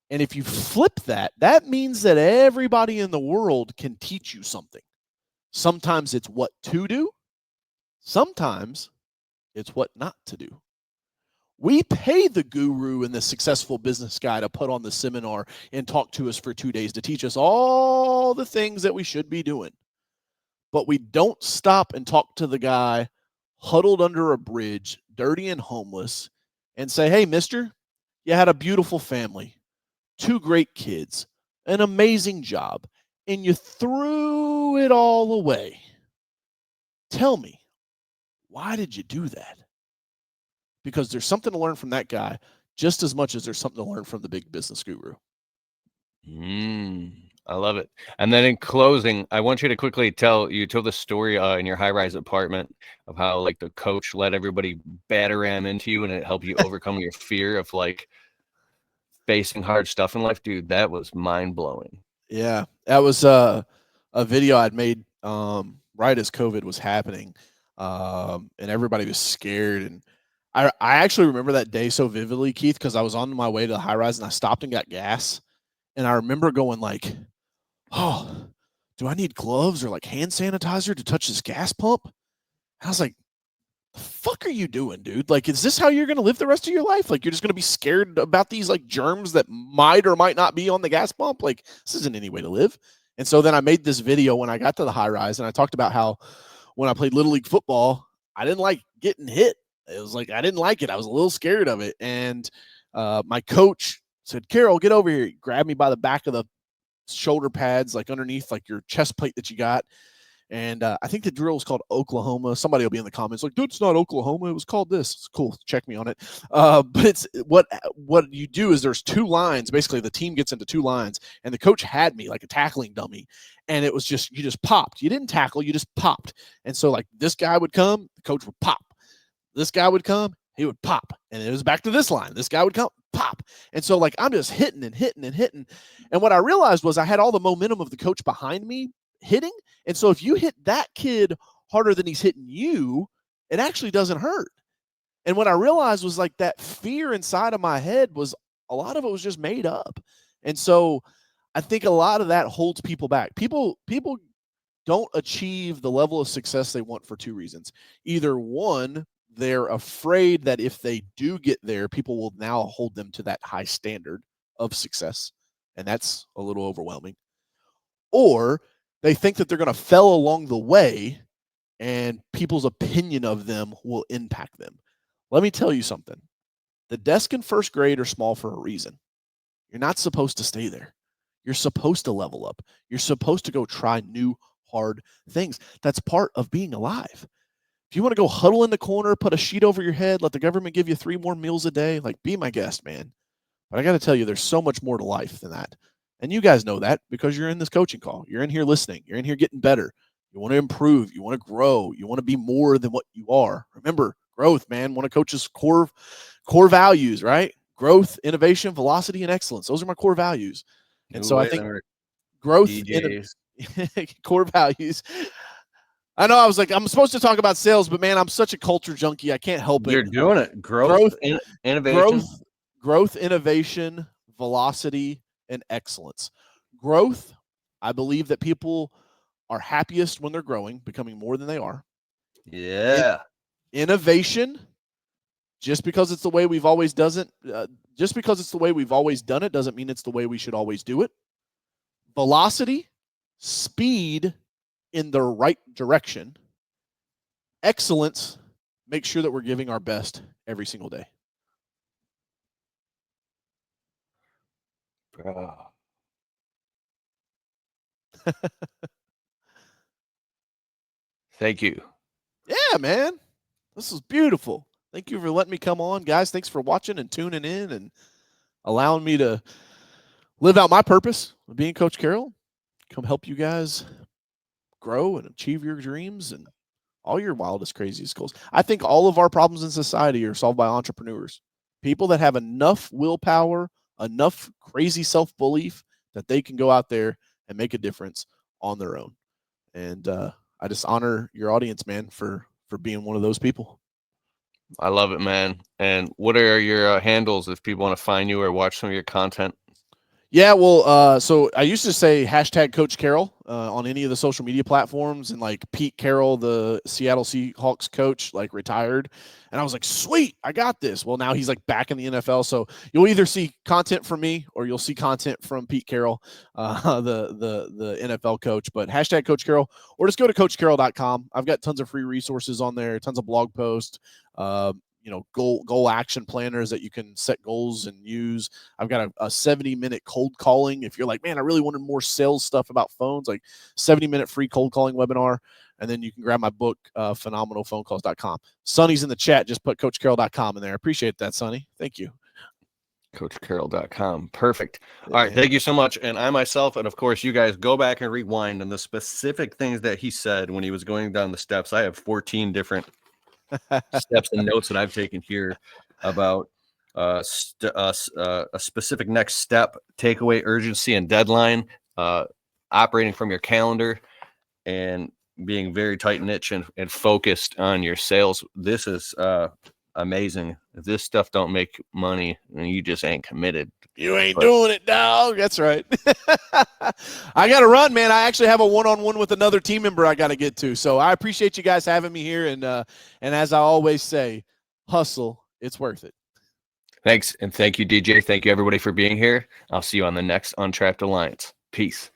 And if you flip that, that means that everybody in the world can teach you something. Sometimes it's what to do, sometimes it's what not to do. We pay the guru and the successful business guy to put on the seminar and talk to us for 2 days to teach us all the things that we should be doing. But we don't stop and talk to the guy huddled under a bridge, dirty and homeless, and say, hey, mister, you had a beautiful family, 2 great kids, an amazing job, and you threw it all away. Tell me, why did you do that? Because there's something to learn from that guy just as much as there's something to learn from the big business guru. I love it. And then in closing, I want you to quickly tell the story in your high-rise apartment of how like the coach let everybody batter ram into you and it helped you overcome your fear of like facing hard stuff in life. Dude, that was mind-blowing. Yeah, that was a video I'd made right as COVID was happening, and everybody was scared. And I actually remember that day so vividly, Keith, because I was on my way to the high rise and I stopped and got gas, and I remember going like, "Oh, do I need gloves or like hand sanitizer to touch this gas pump?" And I was like, the fuck are you doing, dude? Like, is this how you're gonna live the rest of your life? Like, you're just gonna be scared about these like germs that might or might not be on the gas pump? Like, this isn't any way to live. And so then I made this video when I got to the high rise, and I talked about how when I played Little League football, I didn't like getting hit. It was like I didn't like it. I was a little scared of it. And my coach said, Carroll, get over here. He grabbed me by the back of the shoulder pads, like underneath like your chest plate that you got. And I think the drill was called Oklahoma. Somebody will be in the comments like, dude, it's not Oklahoma. It was called this. It's cool. Check me on it. But it's what you do is there's 2 lines. Basically, the team gets into 2 lines, and the coach had me like a tackling dummy. And it was just, you just popped. You didn't tackle, you just popped. And so like this guy would come, the coach would pop. This guy would come, he would pop. And it was back to this line. This guy would come, pop. And so like I'm just hitting and hitting and hitting. And what I realized was I had all the momentum of the coach behind me hitting. And so if you hit that kid harder than he's hitting you, it actually doesn't hurt. And what I realized was like that fear inside of my head was a lot of it was just made up. And so I think a lot of that holds people back. People don't achieve the level of success they want for 2 reasons. Either one, they're afraid that if they do get there, people will now hold them to that high standard of success. And that's a little overwhelming. Or they think that they're going to fail along the way and people's opinion of them will impact them. Let me tell you something. The desks in first grade are small for a reason. You're not supposed to stay there. You're supposed to level up. You're supposed to go try new, hard things. That's part of being alive. If you want to go huddle in the corner, put a sheet over your head, let the government give you 3 more meals a day, like be my guest, man. But I got to tell you, there's so much more to life than that. And you guys know that because you're in this coaching call. You're in here listening. You're in here getting better. You want to improve. You want to grow. You want to be more than what you are. Remember, growth, man. One of Coach's core values, right? Growth, innovation, velocity, and excellence. Those are my core values. And so I think growth, core values. I know I was like, I'm supposed to talk about sales, but man, I'm such a culture junkie. I can't help it. You're doing it. Growth, innovation. Growth, innovation, velocity, and excellence. Growth, I believe that people are happiest when they're growing, becoming more than they are. Yeah. Innovation, just because it's the way we've always done it, doesn't mean it's the way we should always do it. Velocity, speed in the right direction. Excellence, make sure that we're giving our best every single day. Bro. Thank you. Yeah, man. This is beautiful. Thank you for letting me come on, guys. Thanks for watching and tuning in and allowing me to live out my purpose of being Coach Carroll. Come help you guys grow and achieve your dreams and all your wildest, craziest goals. I think all of our problems in society are solved by entrepreneurs. People that have enough willpower, enough crazy self-belief that they can go out there and make a difference on their own. And I just honor your audience, man, for being one of those people. I love it, man. And what are your handles if people want to find you or watch some of your content? Yeah, well, so I used to say hashtag Coach Carroll on any of the social media platforms, and like Pete Carroll, the Seattle Seahawks coach, like retired, and I was like, sweet, I got this. Well, now he's like back in the NFL, so you'll either see content from me or you'll see content from Pete Carroll, the NFL coach. But hashtag Coach Carroll, or just go to CoachCarroll.com. I've got tons of free resources on there, tons of blog posts. Goal action planners that you can set goals and use. I've got a 70-minute cold calling. If you're like, man, I really wanted more sales stuff about phones, like 70-minute free cold calling webinar. And then you can grab my book, phenomenalphonecalls.com. Sonny's in the chat. Just put CoachCarroll.com in there. Appreciate that, Sonny. Thank you. CoachCarroll.com. Perfect. Yeah, all right. man. Thank you so much. And I myself, and of course, you guys go back and rewind on the specific things that he said when he was going down the steps. I have 14 different steps and notes that I've taken here about a specific next step, takeaway, urgency, and deadline, operating from your calendar, and being very tight niche and focused on your sales. This is amazing. If this stuff don't make money, then you just ain't committed. You ain't doing it, dog. That's right. I got to run, man. I actually have a one-on-one with another team member I got to get to. So I appreciate you guys having me here. And as I always say, hustle. It's worth it. Thanks. And thank you, DJ. Thank you, everybody, for being here. I'll see you on the next Untrapped Alliance. Peace.